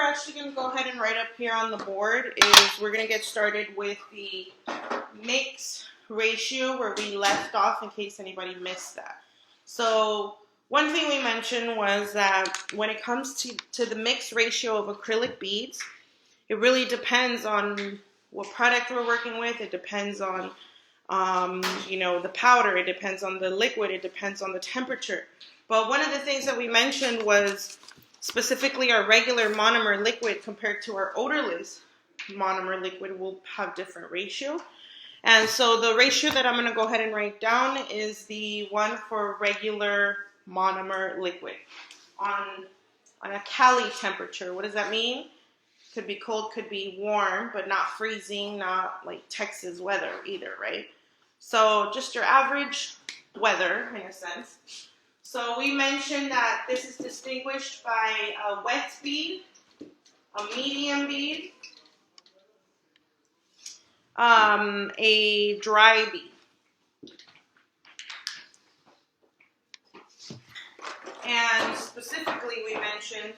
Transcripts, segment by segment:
actually going to go ahead and write up here on the board is we're going to get started with the mix ratio where we left off in case anybody missed that. So one thing we mentioned was that when it comes to the mix ratio of acrylic beads, it really depends on what product we're working with. It depends on, the powder. It depends on the liquid. It depends on the temperature. But one of the things that we mentioned was specifically our regular monomer liquid compared to our odorless monomer liquid will have different ratio. And so the ratio that I'm going to go ahead and write down is the one for regular monomer liquid on a Cali temperature. What does that mean? Could be cold, could be warm, but not freezing, not like Texas weather either, right? So just your average weather in a sense. So we mentioned that this is distinguished by a wet bead, a medium bead, a dry bead. And specifically we mentioned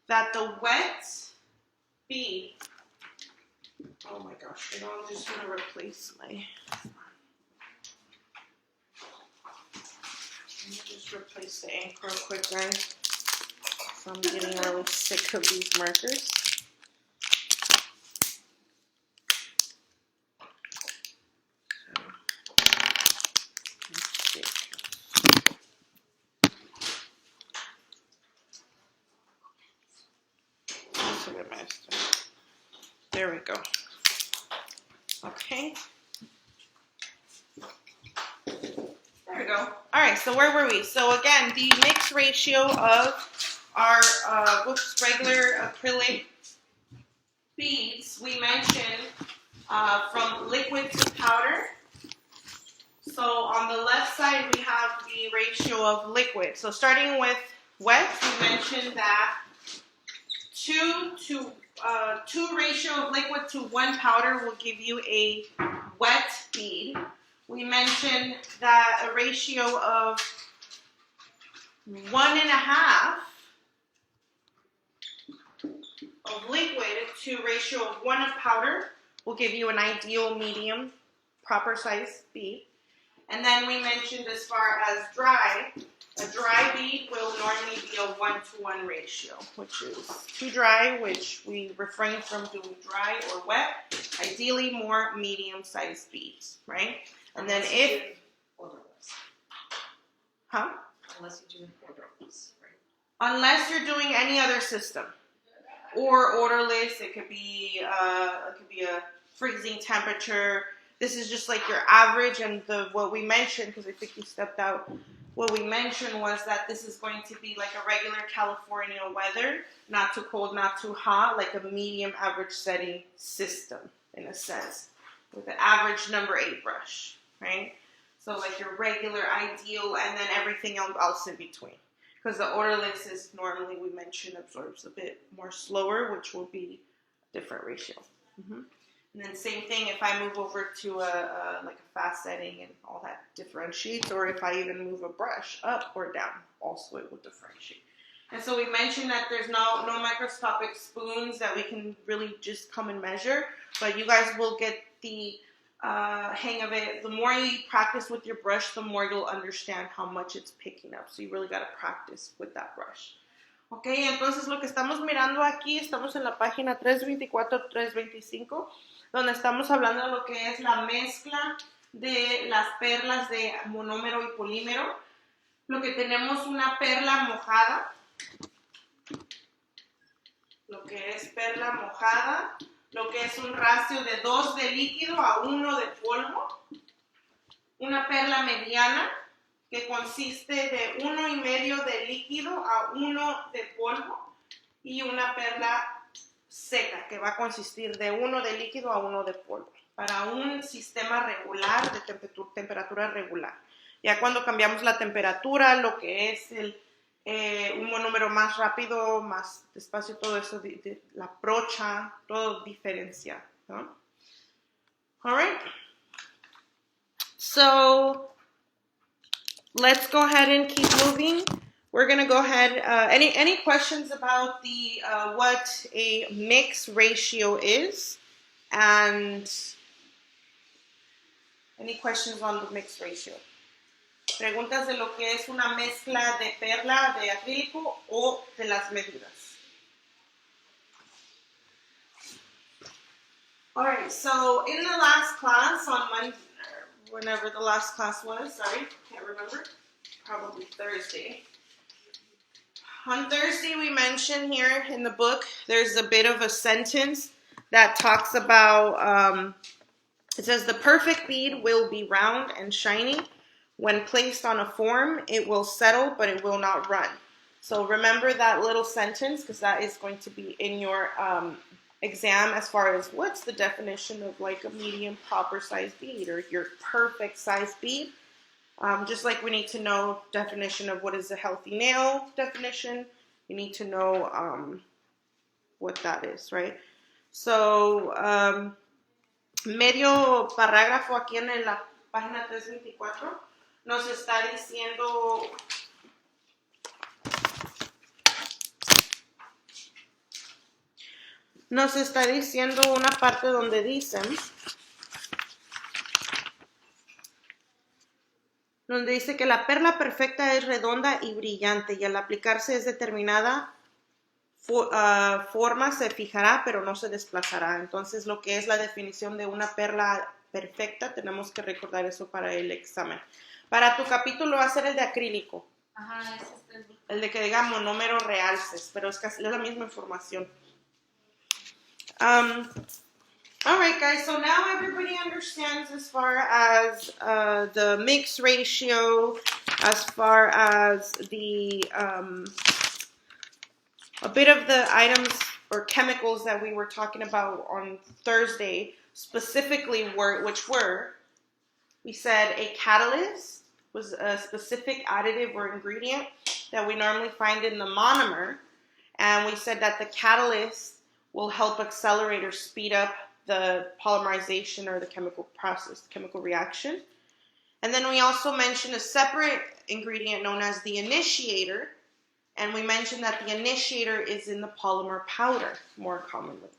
that the wet bead, oh my gosh, I'm just going to replace my... Let me just replace the ink real quick, guys. So I'm getting really sick of these markers. There we go. Okay. There we go. All right, so where were we? So again, the mix ratio of our regular acrylic beads, we mentioned from liquid to powder. So on the left side, we have the ratio of liquid. So starting with wet, we mentioned that 2 ratio of liquid to 1 powder will give you a wet bead. We mentioned that a ratio of 1.5 of liquid to ratio of 1 of powder will give you an ideal medium, proper size bead. And then we mentioned as far as dry, a dry bead will normally be a 1-to-1 ratio, which is too dry, which we refrain from doing dry or wet. Ideally, more medium-sized beads, right? And then if... Odorless. Huh? Unless you do odorless, right? Unless you're doing any other system. Or odorless, it could be a freezing temperature. This is just like your average, and what we mentioned, because I think you stepped out, what we mentioned was that this is going to be like a regular California weather, not too cold, not too hot, like a medium average setting system in a sense, with an average number 8 brush, right? So like your regular ideal, and then everything else in between. Because the odorless is normally, we mentioned, absorbs a bit more slower, which will be a different ratio. And then same thing if I move over to a fast setting and all that differentiates, or if I even move a brush up or down, also it will differentiate. And so we mentioned that there's no microscopic spoons that we can really just come and measure, but you guys will get the hang of it. The more you practice with your brush, the more you'll understand how much it's picking up. So you really got to practice with that brush. Ok, entonces lo que estamos mirando aquí, estamos en la página 324-325, donde estamos hablando de lo que es la mezcla de las perlas de monómero y polímero. Lo que tenemos una perla mojada, lo que es perla mojada, lo que es un ratio de 2 de líquido a 1 de polvo, una perla mediana, que consiste de 1,5 de líquido a 1 de polvo, y una perla seca, que va a consistir de 1 de líquido a 1 de polvo, para un sistema regular de temperatura regular. Ya cuando cambiamos la temperatura, lo que es un monómero más rápido, más despacio, todo eso, la brocha, todo diferencia, ¿no? All right. So let's go ahead and keep moving. we're gonna go ahead. Any questions about the what a mix ratio is, and any questions on the mix ratio? Preguntas de lo que es una mezcla de perla de acrílico o de las medidas. All right, so in the last class on Monday, whenever the last class was, sorry, can't remember, probably Thursday. On Thursday, we mentioned here in the book, there's a bit of a sentence that talks about, it says, the perfect bead will be round and shiny. When placed on a form, it will settle, but it will not run. So remember that little sentence, because that is going to be in your exam as far as what's the definition of like a medium proper size bead or your perfect size bead. Just like we need to know definition of what is a healthy nail definition, you need to know what that is, right? So, medio parágrafo aquí en la página 324 nos está diciendo una parte donde dice que la perla perfecta es redonda y brillante y al aplicarse es determinada forma se fijará pero no se desplazará. Entonces lo que es la definición de una perla perfecta tenemos que recordar eso para el examen. Para tu capítulo va a ser el de acrílico. Ajá, ese es el de que diga monómero realces, pero es casi la misma información. All right, guys, so now everybody understands as far as the mix ratio, as far as the a bit of the items or chemicals that we were talking about on Thursday, specifically we said a catalyst was a specific additive or ingredient that we normally find in the monomer, and we said that the catalyst will help accelerate or speed up the polymerization or the chemical process, chemical reaction. And then we also mentioned a separate ingredient known as the initiator, and we mentioned that the initiator is in the polymer powder more commonly.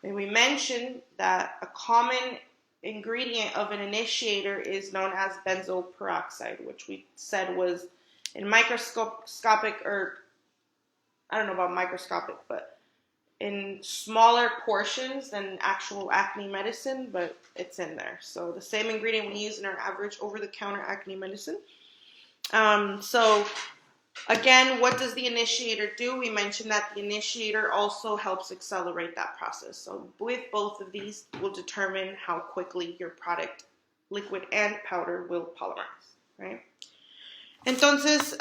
And we mentioned that a common ingredient of an initiator is known as benzoyl peroxide, which we said was in microscopic, or I don't know about microscopic, but in smaller portions than actual acne medicine, but it's in there. So the same ingredient we use in our average over-the-counter acne medicine. So again, what does the initiator do? We mentioned that the initiator also helps accelerate that process. So with both of these will determine how quickly your product, liquid and powder, will polymerize, right? Entonces,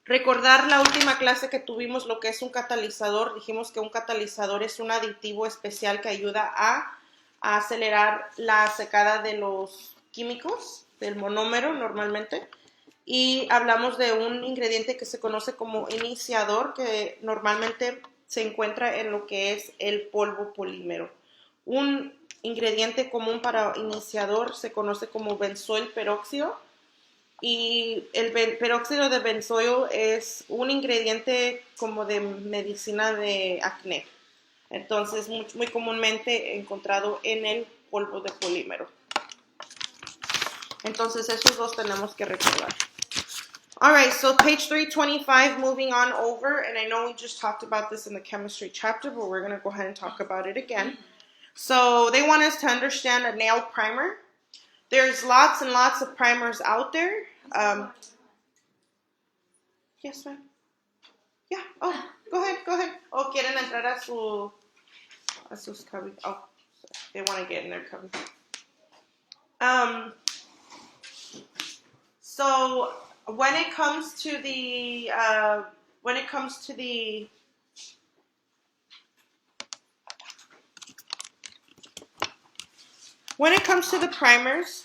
recordar la última clase que tuvimos lo que es un catalizador. Dijimos que un catalizador es un aditivo especial que ayuda a acelerar la secada de los químicos, del monómero normalmente. Y hablamos de un ingrediente que se conoce como iniciador, que normalmente se encuentra en lo que es el polvo polímero. Un ingrediente común para iniciador se conoce como benzoil peróxido. Y el peróxido de benzoil es un ingrediente como de medicina de acné. Entonces, muy comúnmente encontrado en el polvo de polímero. Entonces, esos dos tenemos que recordar. All right, so page 325, moving on over. And I know we just talked about this in the chemistry chapter, but we're going to go ahead and talk about it again. So they want us to understand a nail primer. There's lots and lots of primers out there. Yes, ma'am. Yeah. Oh, go ahead. Oh, quieren entrar a sus cubby. Oh, they want to get in their cubby. So when it comes to the primers,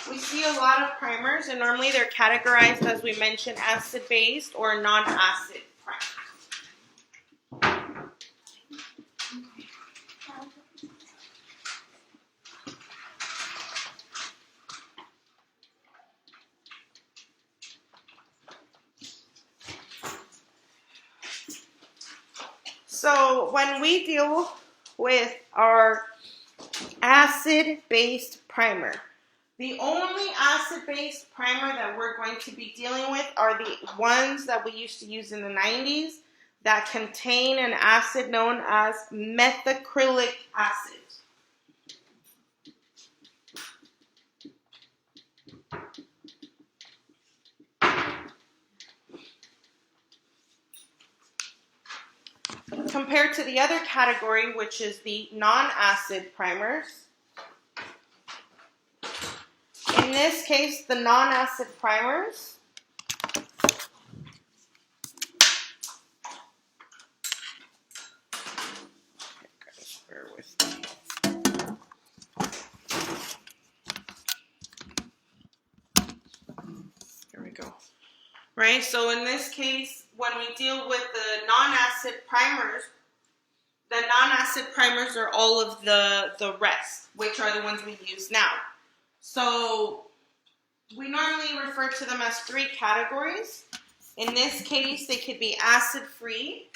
we see a lot of primers, and normally they're categorized, as we mentioned, acid-based or non-acid primers. So when we deal with our acid-based primer, the only acid-based primer that we're going to be dealing with are the ones that we used to use in the 90s that contain an acid known as methacrylic acid. Compared to the other category, which is the non-acid primers. In this case, the non-acid primers bear with me. Here we go. Right, so in this case, when we deal with the non-acid primers are all of the rest, which are the ones we use now. So we normally refer to them as 3 categories. In this case, they could be acid-free.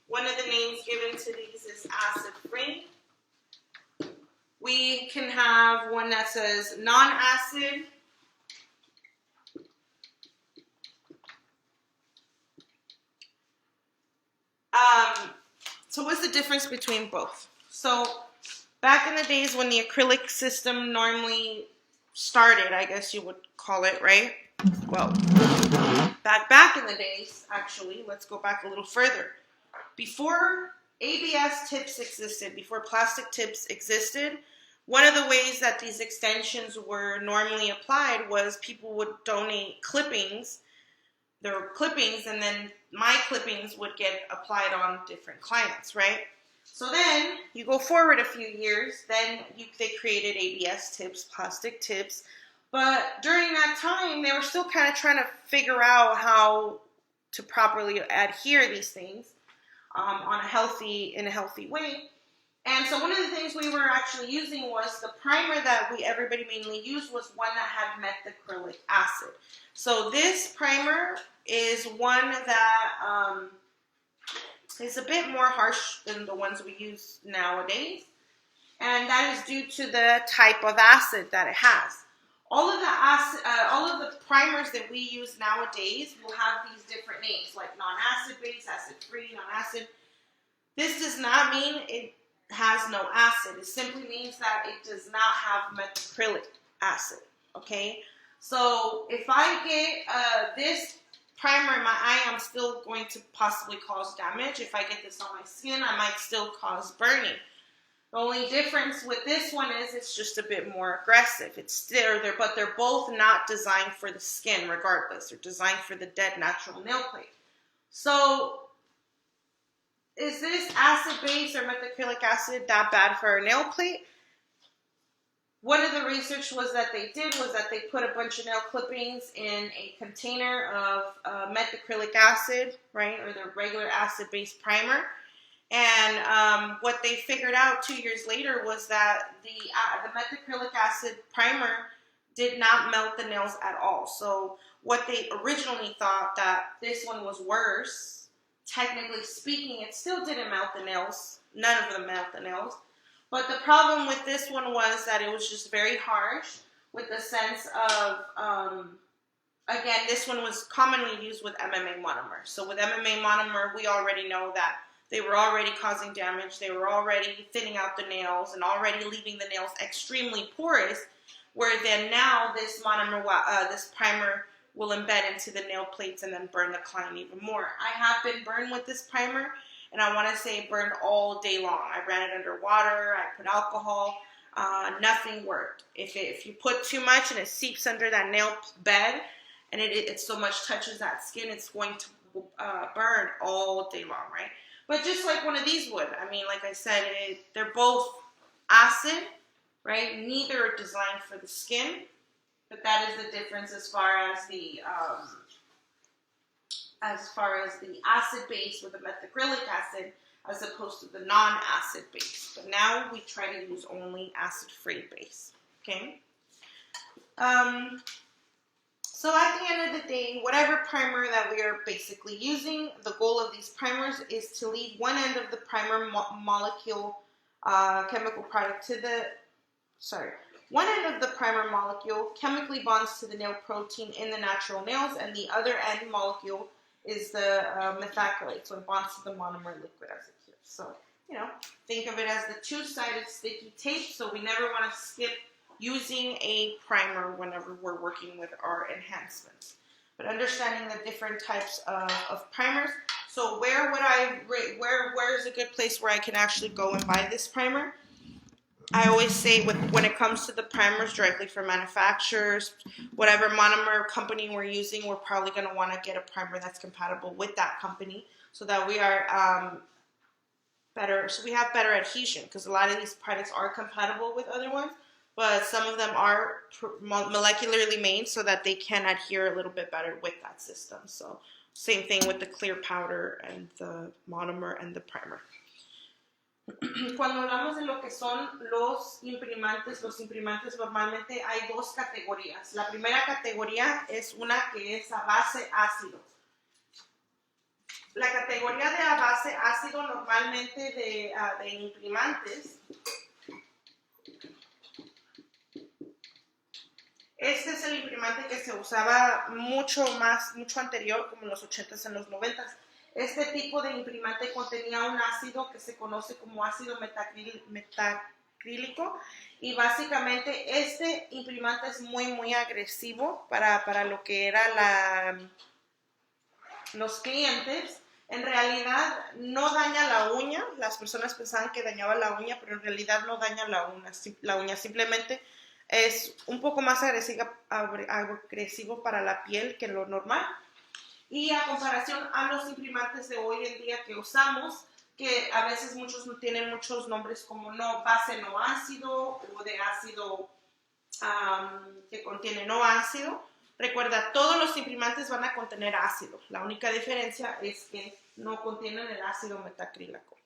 One of the names given to these is acid-free. We can have one that says non-acid. So what's the difference between both? So back in the days when the acrylic system normally started, I guess you would call it, right? Well, back in the days, actually, let's go back a little further. Before ABS tips existed, before plastic tips existed, one of the ways that these extensions were normally applied was people would donate clippings, their clippings, and then my clippings would get applied on different clients, right? So then you go forward a few years, then they created ABS tips, plastic tips, but during that time, they were still kind of trying to figure out how to properly adhere these things in a healthy way. And so one of the things we were actually using was the primer that everybody mainly used was one that had methacrylic acid. So this primer is one that is a bit more harsh than the ones we use nowadays. And that is due to the type of acid that it has. All of the primers that we use nowadays will have these different names, like non-acid base, acid-free, non-acid. This does not mean it has no acid. It simply means that it does not have methacrylic acid, okay? So if I get this primer in my eye, I'm still going to possibly cause damage. If I get this on my skin, I might still cause burning. The only difference with this one is it's just a bit more aggressive. But they're both not designed for the skin regardless. They're designed for the dead natural nail plate. So is this acid base or methacrylic acid that bad for a nail plate? One of the research they did was that they put a bunch of nail clippings in a container of methacrylic acid, right, or the regular acid-based primer. And what they figured out 2 years later was that the methacrylic acid primer did not melt the nails at all. So what they originally thought that this one was worse, technically speaking, it still didn't melt the nails. None of them melt the nails. But the problem with this one was that it was just very harsh with the sense of, again, this one was commonly used with MMA monomer. So with MMA monomer, we already know that they were already causing damage. They were already thinning out the nails and already leaving the nails extremely porous, where then now this monomer, this primer will embed into the nail plates and then burn the client even more. I have been burned with this primer, and I want to say it burned all day long. I ran it under water. I put alcohol. Nothing worked. If you put too much and it seeps under that nail bed and it so much touches that skin, it's going to burn all day long, right? But just like one of these would. I mean, like I said, they're both acid, right? Neither are designed for the skin, but that is the difference as far as the acid base with the methacrylic acid as opposed to the non-acid base. But now we try to use only acid-free base, okay? So at the end of the day, whatever primer that we are basically using, the goal of these primers is to leave one end of the primer molecule chemical product to the, one end of the primer molecule chemically bonds to the nail protein in the natural nails, and the other end molecule is the methacrylate, so it bonds to the monomer liquid as it here. So, think of it as the two-sided sticky tape, so we never want to skip using a primer whenever we're working with our enhancements. But understanding the different types of primers. So where is a good place where I can actually go and buy this primer? I always say when it comes to the primers directly from manufacturers, whatever monomer company we're using, we're probably going to want to get a primer that's compatible with that company so that we are we have better adhesion, because a lot of these products are compatible with other ones, but some of them are molecularly made so that they can adhere a little bit better with that system. So same thing with the clear powder and the monomer and the primer. Cuando hablamos de lo que son los imprimantes normalmente hay dos categorías. La primera categoría es una que es a base ácido. La categoría de a base ácido normalmente de imprimantes, este es el imprimante que se usaba mucho anterior, como en los 80s, en los 90s. Este tipo de imprimante contenía un ácido que se conoce como ácido metacrílico, y básicamente este imprimante es muy agresivo para lo que era los clientes. En realidad no daña la uña. Las personas pensaban que dañaba la uña, pero en realidad no daña la uña. Simplemente es un poco más agresivo para la piel que lo normal. Y a comparación a los imprimantes de hoy en día que usamos, que a veces muchos no tienen muchos nombres como base no ácido o de ácido que contiene no ácido. Recuerda, todos los imprimantes van a contener ácido. La única diferencia es que no contienen el ácido metacrílico.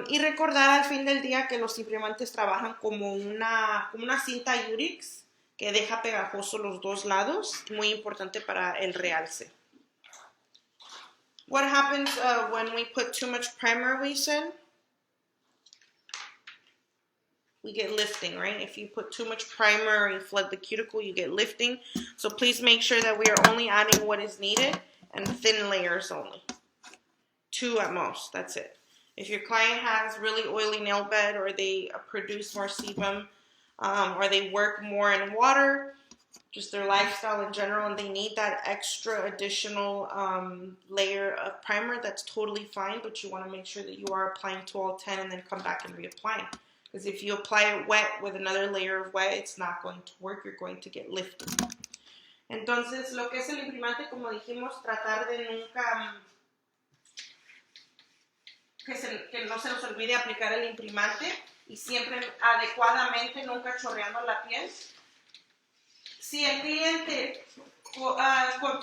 Y recordar al fin del día que los imprimantes trabajan como una cinta Urix que deja pegajoso los dos lados, muy importante para el realce. What happens when we put too much primer, we said? We get lifting, right? If you put too much primer or you flood the cuticle, you get lifting. So please make sure that we are only adding what is needed and thin layers only. 2 at most, that's it. If your client has really oily nail bed, or they produce more sebum, or they work more in water, just their lifestyle in general, and they need that extra additional layer of primer, that's totally fine, but you want to make sure that you are applying 12-10 and then come back and reapply. Because if you apply it wet with another layer of wet, it's not going to work. You're going to get lifted. Entonces, lo que es el imprimante, como dijimos, tratar de nunca, que no se nos olvide aplicar el imprimante, y siempre adecuadamente, nunca chorreando la piel. Si el cliente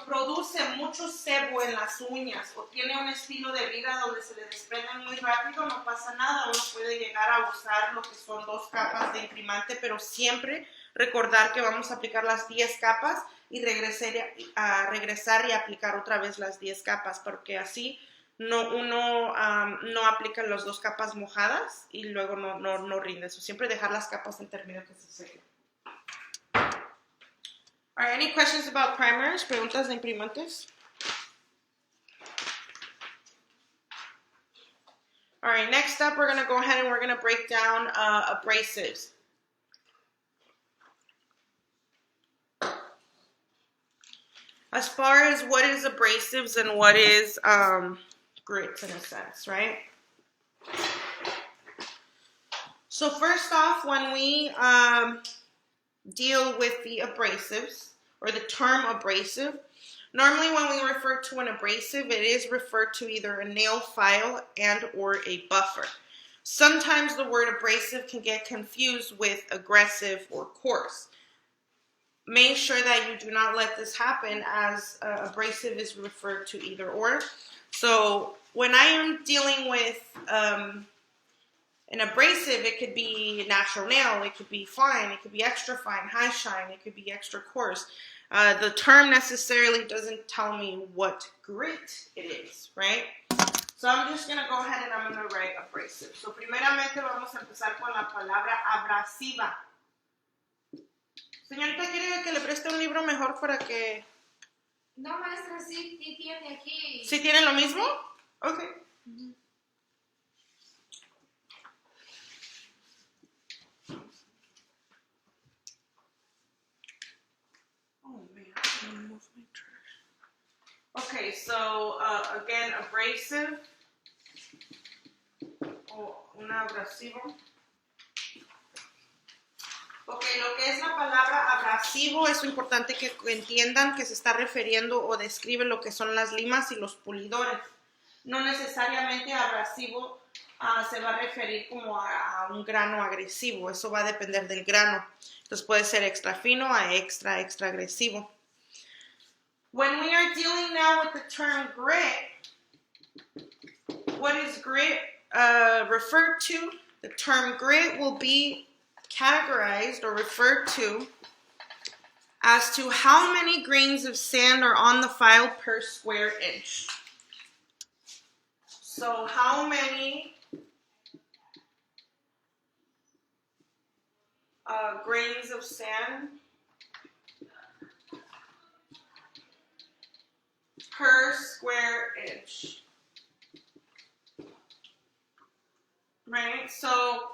produce mucho sebo en las uñas o tiene un estilo de vida donde se le desprenden muy rápido, no pasa nada. Uno puede llegar a usar lo que son 2 capas de imprimante, pero siempre recordar que vamos a aplicar las 10 capas y regresar y aplicar otra vez las 10 capas, porque así uno aplica las 2 capas mojadas y luego no rinde. So, siempre dejar las capas en término que se sequen. All right, any questions about primers? Preguntas de imprimantes? All right, next up, we're going to go ahead and we're going to break down abrasives. As far as what is abrasives and what is grits in a sense, right? So first off, when we deal with the abrasives, or the term abrasive, normally when we refer to an abrasive, it is referred to either a nail file and or a buffer. Sometimes the word abrasive can get confused with aggressive or coarse. Make sure that you do not let this happen, as abrasive is referred to either or. So when I am dealing with An abrasive, it could be natural nail, it could be fine, it could be extra fine, high shine, it could be extra coarse. The term necessarily doesn't tell me what grit it is, right? So I'm just going to go ahead and I'm going to write abrasive. So primeramente vamos a empezar con la palabra abrasiva. Señorita, ¿quiere que le preste un libro mejor para que... No, maestra, sí tiene aquí. ¿Sí tiene lo mismo? Ok. Oh, man, I'm going to move my trash. Okay, so, again, abrasive. O un abrasivo. Ok, lo que es la palabra abrasivo es importante que entiendan que se está refiriendo o describe lo que son las limas y los pulidores. No necesariamente abrasivo se va a referir como a un grano agresivo, eso va a depender del grano. Entonces puede ser extra fino a extra agresivo. When we are dealing now with the term grit, what is grit referred to? The term grit will be categorized or referred to as to how many grains of sand are on the file per square inch. So how many grains of sand per square inch? Right, so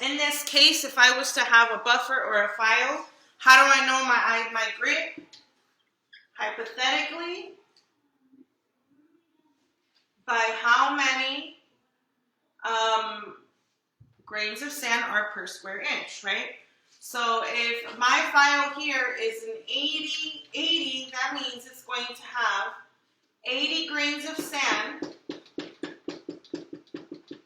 in this case, if I was to have a buffer or a file, how do I know my grit? Hypothetically, by how many grains of sand are per square inch, right? So if my file here is an 80, that means it's going to have 80 grains of sand,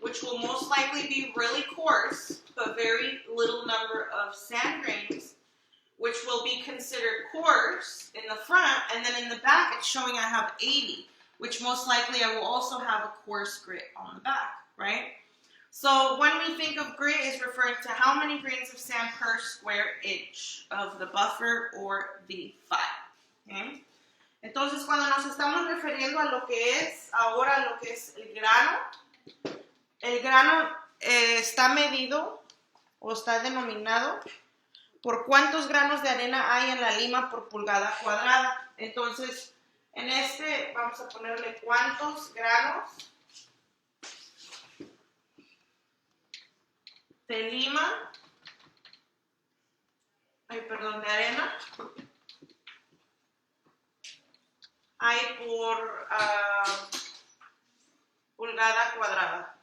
which will most likely be really coarse, but very little number of sand grains, which will be considered coarse in the front, and then in the back it's showing I have 80, which most likely I will also have a coarse grit on the back, right? So when we think of grit, it's referring to how many grains of sand per square inch of the buffer or the file. Okay? Entonces, cuando nos estamos refiriendo a lo que es ahora lo que es el grano está medido o está denominado por cuántos granos de arena hay en la lima por pulgada cuadrada. Entonces, en este vamos a ponerle cuántos granos de lima, de arena hay por pulgada cuadrada.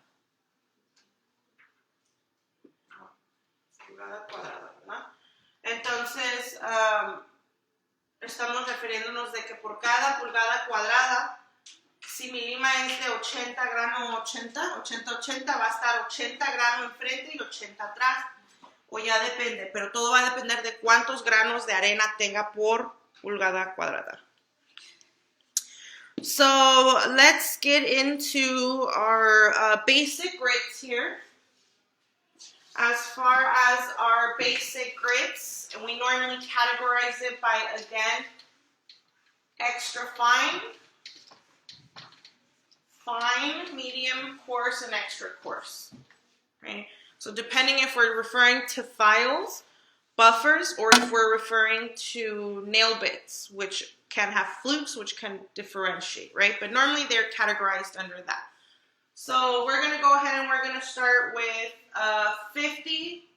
Pulgada cuadrada, ¿verdad? Entonces, estamos refiriéndonos de que por cada pulgada cuadrada, si mi lima es de 80 gramos, 80, va a estar 80 gramos enfrente y 80 atrás. O ya depende, pero todo va a depender de cuántos granos de arena tenga por pulgada cuadrada. So let's get into our basic grits here. As far as our basic grits, we normally categorize it by, again, extra fine, medium, coarse, and extra coarse. Right? So depending if we're referring to files, buffers, or if we're referring to nail bits, which can have flukes, which can differentiate, right? But normally they're categorized under that. So we're going to go ahead and we're going to start with 50,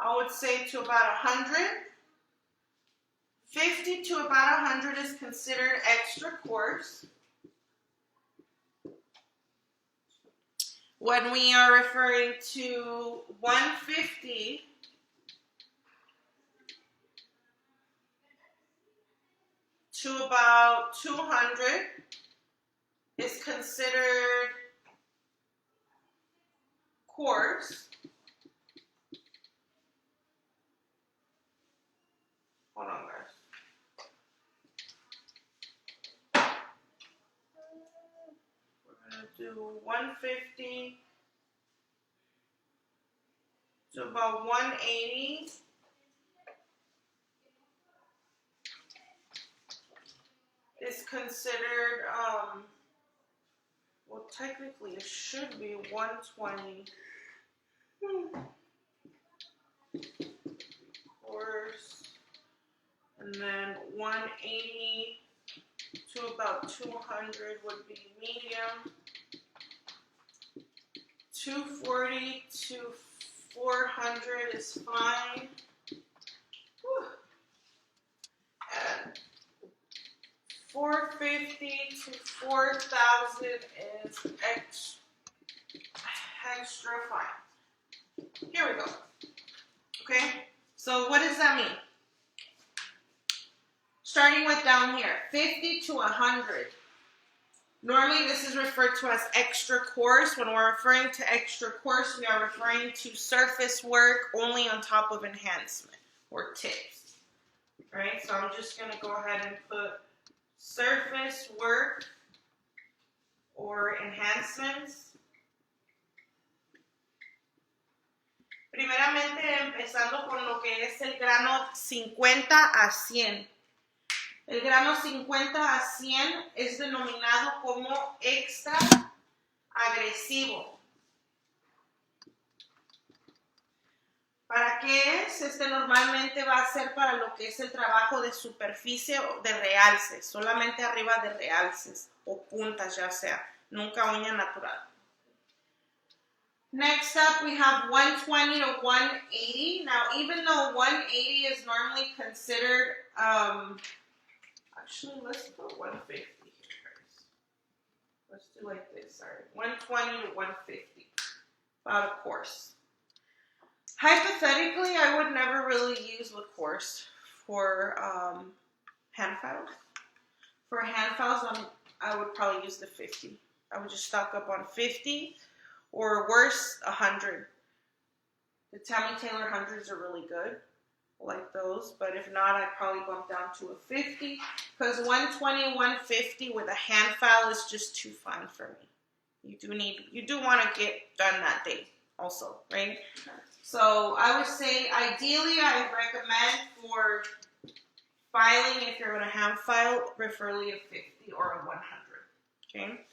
I would say to about 100. 50 to about 100 is considered extra coarse. When we are referring to 150 to about 200 is considered coarse. Hold on, guys. We're going to do 150 to about 180. Is considered, well, technically it should be 120 coarse, and then 180 to about 200 would be medium. 240 to 400 is fine. Whew. And 450 to 4,000 is extra fine. Here we go. Okay, so what does that mean? Starting with down here, 50 to 100. Normally this is referred to as extra coarse. When we're referring to extra coarse, we are referring to surface work only on top of enhancement or tips. Right, so I'm just going to go ahead and put surface work or enhancements. Primeramente empezando con lo que es el grano 50 a 100. El grano 50 a 100 es denominado como extra agresivo. ¿Para qué es? Normalmente va a ser para lo que es el trabajo de superficie o de realces, solamente arriba de realces o puntas ya sea, nunca uña natural. Next up we have 120 to 180. Now even though 180 is normally considered, actually let's put 150 here guys. Let's do like this, sorry. 120 to 150, about a coarse. Hypothetically, I would never really use the coarse for hand files. For hand files, I would probably use the 50. I would just stock up on 50 or worse, 100. The Tammy Taylor 100s are really good, like those. But if not, I'd probably bump down to a 50 because 120, 150 with a hand file is just too fine for me. You do want to get done that day also, right? So I would say ideally I recommend for filing, if you're going to hand file, preferably a 50 or a 100. Okay.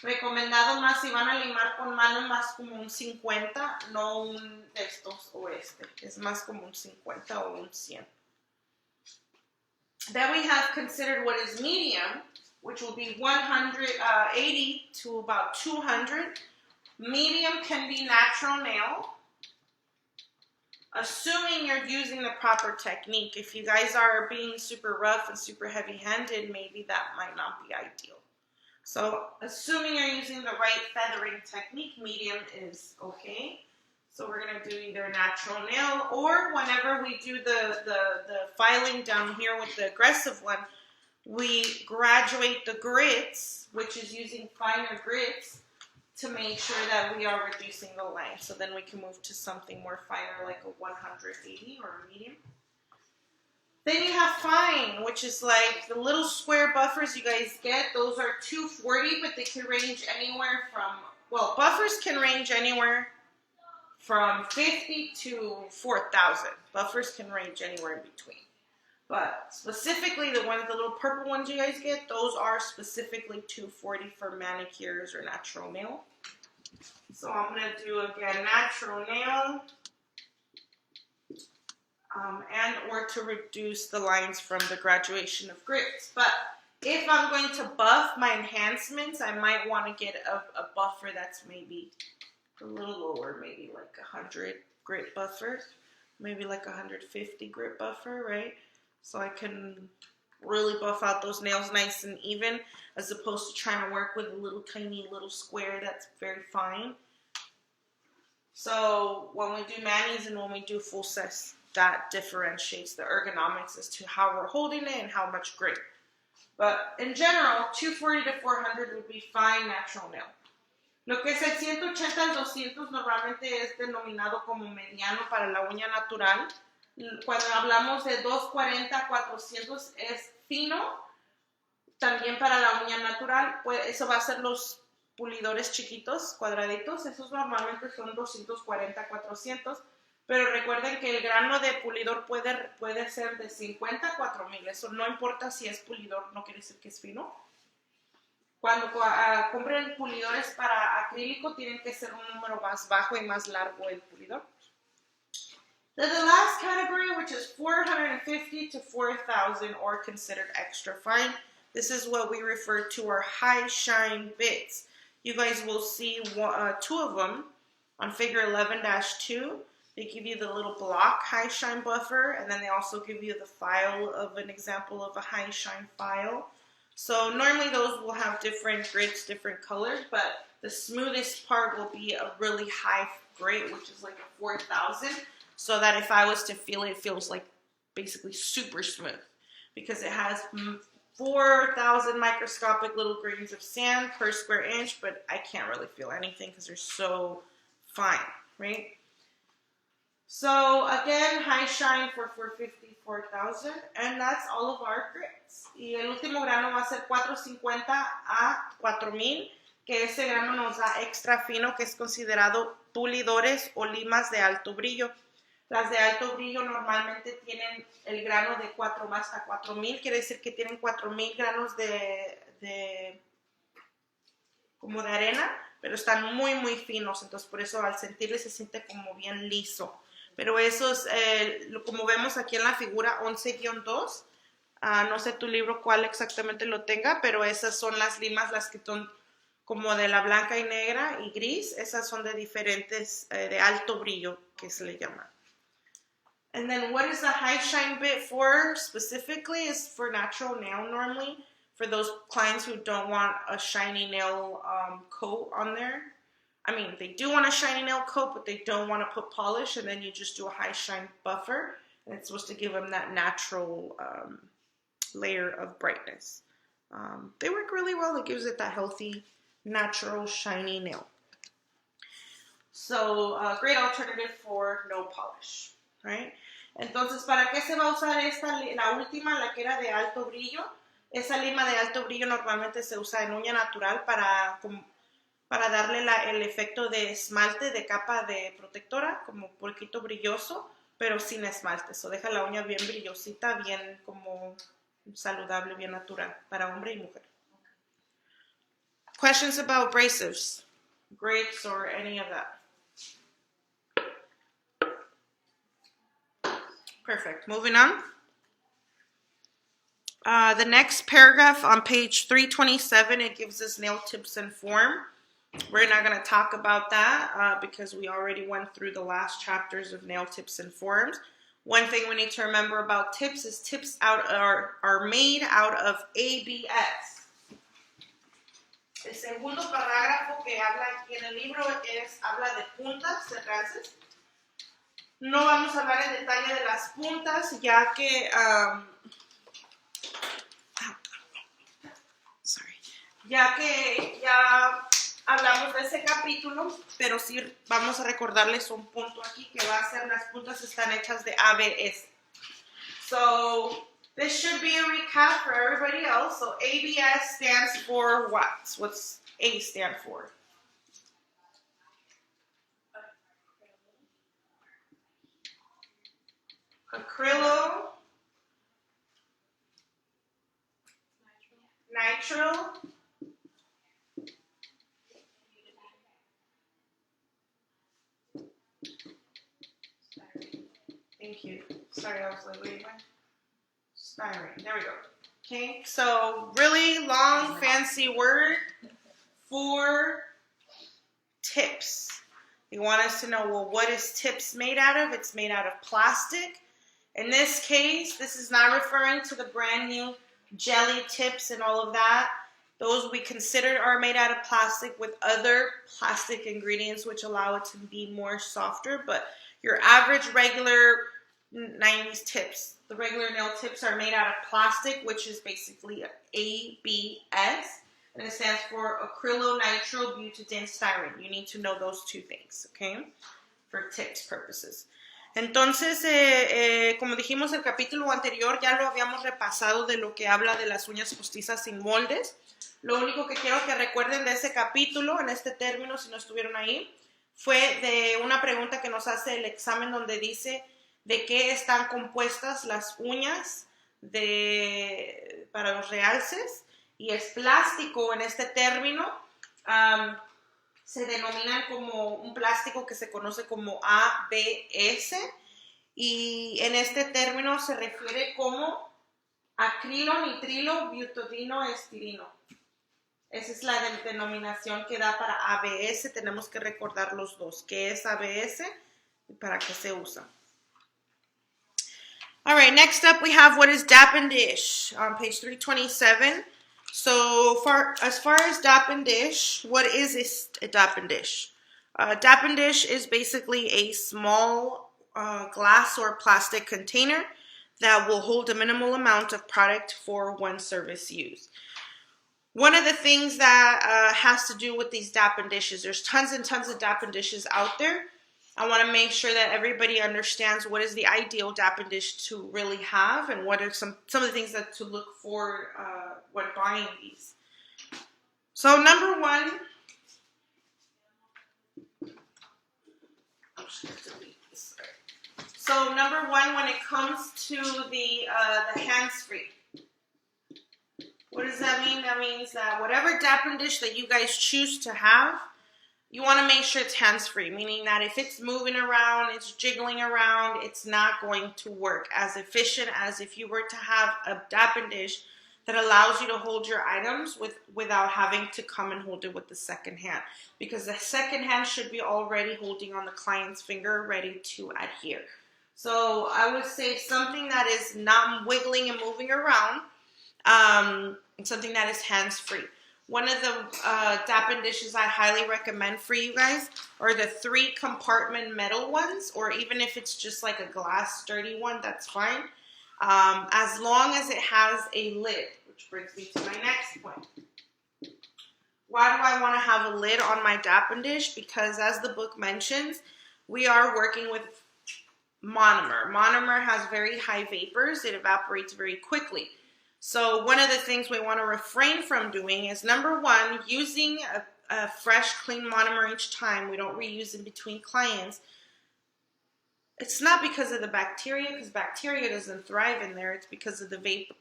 Recomendado más si van a limar con mano más como un 50, no un de estos o este. Es más como un 50 o un 100. Then we have considered what is medium, which will be 180 to about 200. Medium can be natural nail, assuming you're using the proper technique. If you guys are being super rough and super heavy-handed, maybe that might not be ideal. So, assuming you're using the right feathering technique, medium is okay. So we're going to do either natural nail, or whenever we do the filing down here with the aggressive one, we graduate the grits, which is using finer grits, to make sure that we are reducing the length. So then we can move to something more finer, like a 180 or a medium. Then you have fine, which is like the little square buffers you guys get. Those are 240, but they can range anywhere from, well, buffers can range anywhere from 50 to 4,000. Buffers can range anywhere in between. But specifically the little purple ones you guys get, those are specifically 240 for manicures or natural nail. So I'm going to do, again, natural nail. And or to reduce the lines from the graduation of grits. But if I'm going to buff my enhancements, I might want to get a buffer that's maybe a little lower, maybe like 100 grit buffers, maybe like 150 grit buffer, right? So I can really buff out those nails nice and even, as opposed to trying to work with a little tiny little square that's very fine. So when we do manis and when we do full sets, that differentiates the ergonomics as to how we're holding it and how much grit. But in general, 240 to 400 would be fine natural nail. Lo que es el 180 al 200 normalmente es denominado como mediano para la uña natural. Cuando hablamos de 240 a 400 es fino. También para la uña natural, pues eso va a ser los pulidores chiquitos, cuadraditos, esos normalmente son 240, 400, pero recuerden que el grano de pulidor puede ser de 50 a 4000, eso no importa si es pulidor, no quiere decir que es fino. Cuando compren pulidores para acrílico, tienen que ser un número más bajo y más largo el pulidor. Then the last category, which is 450 to 4,000, or considered extra fine. This is what we refer to our high shine bits. You guys will see two of them on figure 11-2. They give you the little block high shine buffer, and then they also give you the file of an example of a high shine file. So normally those will have different grits, different colors, but the smoothest part will be a really high grit, which is like a 4,000. So that if I was to feel it, it feels like basically super smooth because it has 4,000 microscopic little grains of sand per square inch, but I can't really feel anything because they're so fine, right? So again, high shine for 450, 4,000, and that's all of our grits. Y el último grano va a ser 450 a 4000, que ese grano nos da extra fino, que es considerado pulidores o limas de alto brillo. Las de alto brillo normalmente tienen el grano de 4 más a 4000, quiere decir que tienen 4000 granos como de arena, pero están muy, muy finos, entonces por eso al sentirle se siente como bien liso. Pero eso es, como vemos aquí en la figura 11-2, no sé tu libro cuál exactamente lo tenga, pero esas son las limas, las que son como de la blanca y negra y gris, esas son de diferentes, de alto brillo, que se le llama. And then what is the high shine bit for specifically is for natural nail normally, for those clients who don't want a shiny nail coat on there. I mean, they do want a shiny nail coat, but they don't want to put polish, and then you just do a high shine buffer, and it's supposed to give them that natural layer of brightness. They work really well. It gives it that healthy, natural, shiny nail. So, a great alternative for no polish. Right? Entonces, ¿para qué se va a usar la última, la que era de alto brillo? Esa lima de alto brillo normalmente se usa en uña natural para darle el efecto de esmalte, de capa de protectora, como un poquito brilloso, pero sin esmalte. Eso deja la uña bien brillosita, bien como saludable, bien natural, para hombre y mujer. Questions about abrasives, grits, or any of that? Perfect. Moving on. The next paragraph on page 327, it gives us nail tips and form. We're not going to talk about that because we already went through the last chapters of nail tips and forms. One thing we need to remember about tips is tips are made out of ABS. El segundo parágrafo que habla aquí en el libro habla de puntas, de trances. No vamos a hablar en detalle de las puntas, ya que ya hablamos de ese capítulo, pero sí vamos a recordarles un punto aquí que va a ser las puntas están hechas de ABS. So this should be a recap for everybody else. So ABS stands for what? What's A stand for? Acrylo, nitrile, thank you. Sorry, I was like, wait, what? Styrene, there we go. Okay, so really long, fancy word for tips. They want us to know, well, what is tips made out of? It's made out of plastic. In this case, this is not referring to the brand new jelly tips and all of that. Those we consider are made out of plastic with other plastic ingredients which allow it to be more softer. But your average regular 90s tips, the regular nail tips are made out of plastic, which is basically ABS. And it stands for acrylonitrile butadiene styrene. You need to know those two things, okay, for tips purposes. Entonces, como dijimos el capítulo anterior, ya lo habíamos repasado de lo que habla de las uñas postizas sin moldes. Lo único que quiero que recuerden de ese capítulo, en este término, si no estuvieron ahí, fue de una pregunta que nos hace el examen donde dice de qué están compuestas las uñas para los realces, y es plástico en este término. Se denominan como un plástico que se conoce como ABS, y en este término se refiere como acrilo, nitrilo, butadino, estirino. Esa es la denominación que da para ABS. Tenemos que recordar los dos, qué es ABS y para qué se usa. All right, next up we have what is dap and dish on page 327. So as far as dap and dish, what is a dap and dish? Dap and dish is basically a small glass or plastic container that will hold a minimal amount of product for one service use. One of the things that has to do with these dap and dishes, there's tons and tons of dap and dishes out there. I want to make sure that everybody understands what is the ideal dap and dish to really have, and what are some of the things that to look for when buying these. So number one, when it comes to the hands-free, what does that mean? That means that whatever dap and dish that you guys choose to have, you want to make sure it's hands-free, meaning that if it's moving around, it's jiggling around, it's not going to work as efficient as if you were to have a dap and dish that allows you to hold your items without having to come and hold it with the second hand, because the second hand should be already holding on the client's finger, ready to adhere. So I would say something that is not wiggling and moving around, something that is hands-free. One of the dap and dishes I highly recommend for you guys are the 3-compartment metal ones, or even if it's just like a glass sturdy one, that's fine. As long as it has a lid, which brings me to my next point. Why do I want to have a lid on my dap and dish? Because as the book mentions, we are working with monomer. Monomer has very high vapors. It evaporates very quickly. So one of the things we want to refrain from doing is, number one, using a fresh, clean monomer each time. We don't reuse in between clients. It's not because of the bacteria, because bacteria doesn't thrive in there. It's because of the vapor.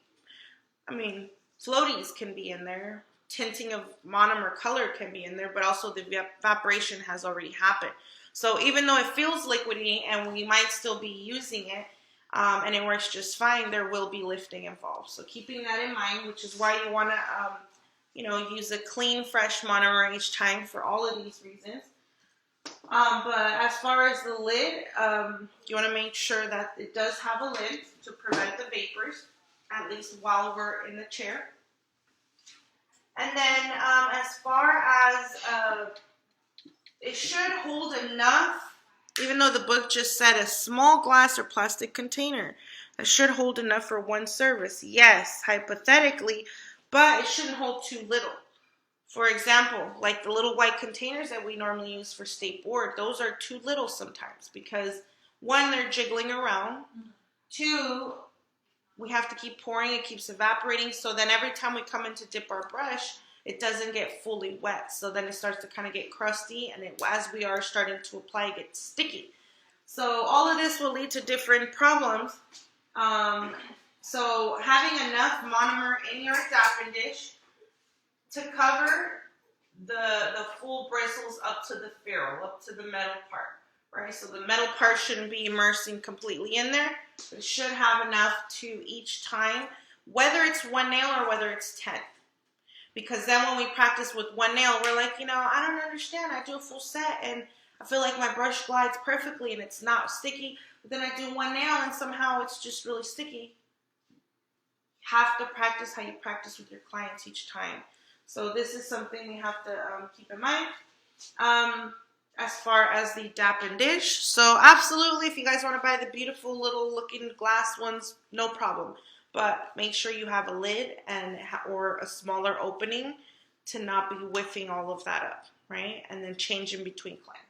I mean, floaties can be in there. Tinting of monomer color can be in there, but also the evaporation has already happened. So even though it feels liquidy and we might still be using it, and it works just fine, there will be lifting involved. So keeping that in mind, which is why you want to, use a clean, fresh monomer each time for all of these reasons. But as far as the lid, you want to make sure that it does have a lid to prevent the vapors, at least while we're in the chair. And then as far as it should hold enough, even though the book just said a small glass or plastic container, that should hold enough for one service. Yes, hypothetically, but it shouldn't hold too little. For example, like the little white containers that we normally use for state board, those are too little sometimes because, one, they're jiggling around. Two, we have to keep pouring, it keeps evaporating, so then every time we come in to dip our brush, it doesn't get fully wet. So then it starts to kind of get crusty, and as we are starting to apply, it gets sticky. So all of this will lead to different problems. So having enough monomer in your dap and dish to cover the full bristles up to the ferrule, up to the metal part, right? So the metal part shouldn't be immersing completely in there, but it should have enough to each time, whether it's one nail or whether it's 10. Because then when we practice with one nail, we're like, I don't understand. I do a full set and I feel like my brush glides perfectly and it's not sticky. But then I do one nail and somehow it's just really sticky. You have to practice how you practice with your clients each time. So this is something we have to keep in mind as far as the dap and dish. So absolutely, if you guys want to buy the beautiful little looking glass ones, no problem. But make sure you have a lid or a smaller opening to not be whiffing all of that up, right? And then change in between clients.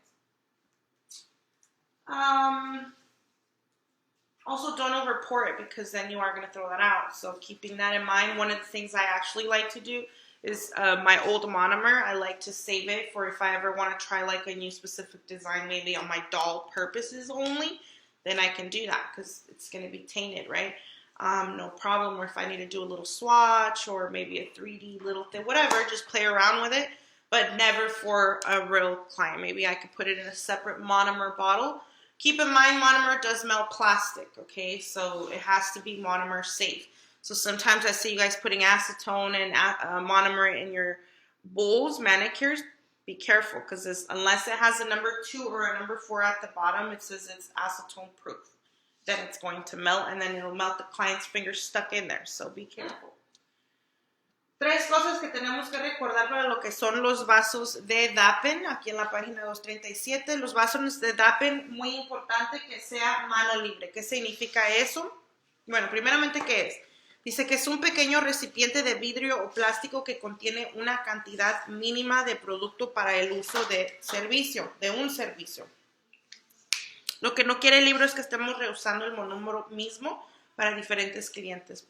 Also, don't over pour it because then you are going to throw that out. So keeping that in mind, one of the things I actually like to do is my old monomer. I like to save it for if I ever want to try like a new specific design, maybe on my doll purposes only, then I can do that because it's going to be tainted, right? No problem. Or if I need to do a little swatch or maybe a 3D little thing, whatever, just play around with it, but never for a real client. Maybe I could put it in a separate monomer bottle. Keep in mind, monomer does melt plastic, okay? So it has to be monomer safe. So sometimes I see you guys putting acetone and monomer in your bowls, manicures. Be careful because unless it has a number 2 or a number 4 at the bottom, it says it's acetone proof. Then it's going to melt and then it'll melt the client's fingers stuck in there. So be careful. Tres cosas que tenemos que recordar para lo que son los vasos de Dapen, aquí en la página 237. Los vasos de Dapen, muy importante que sea mano libre. ¿Qué significa eso? Bueno, primeramente, ¿qué es? Dice que es un pequeño recipiente de vidrio o plástico que contiene una cantidad mínima de producto para el uso de un servicio. Lo que no quiere el libro es que estemos reusando el monómero mismo para diferentes clientes.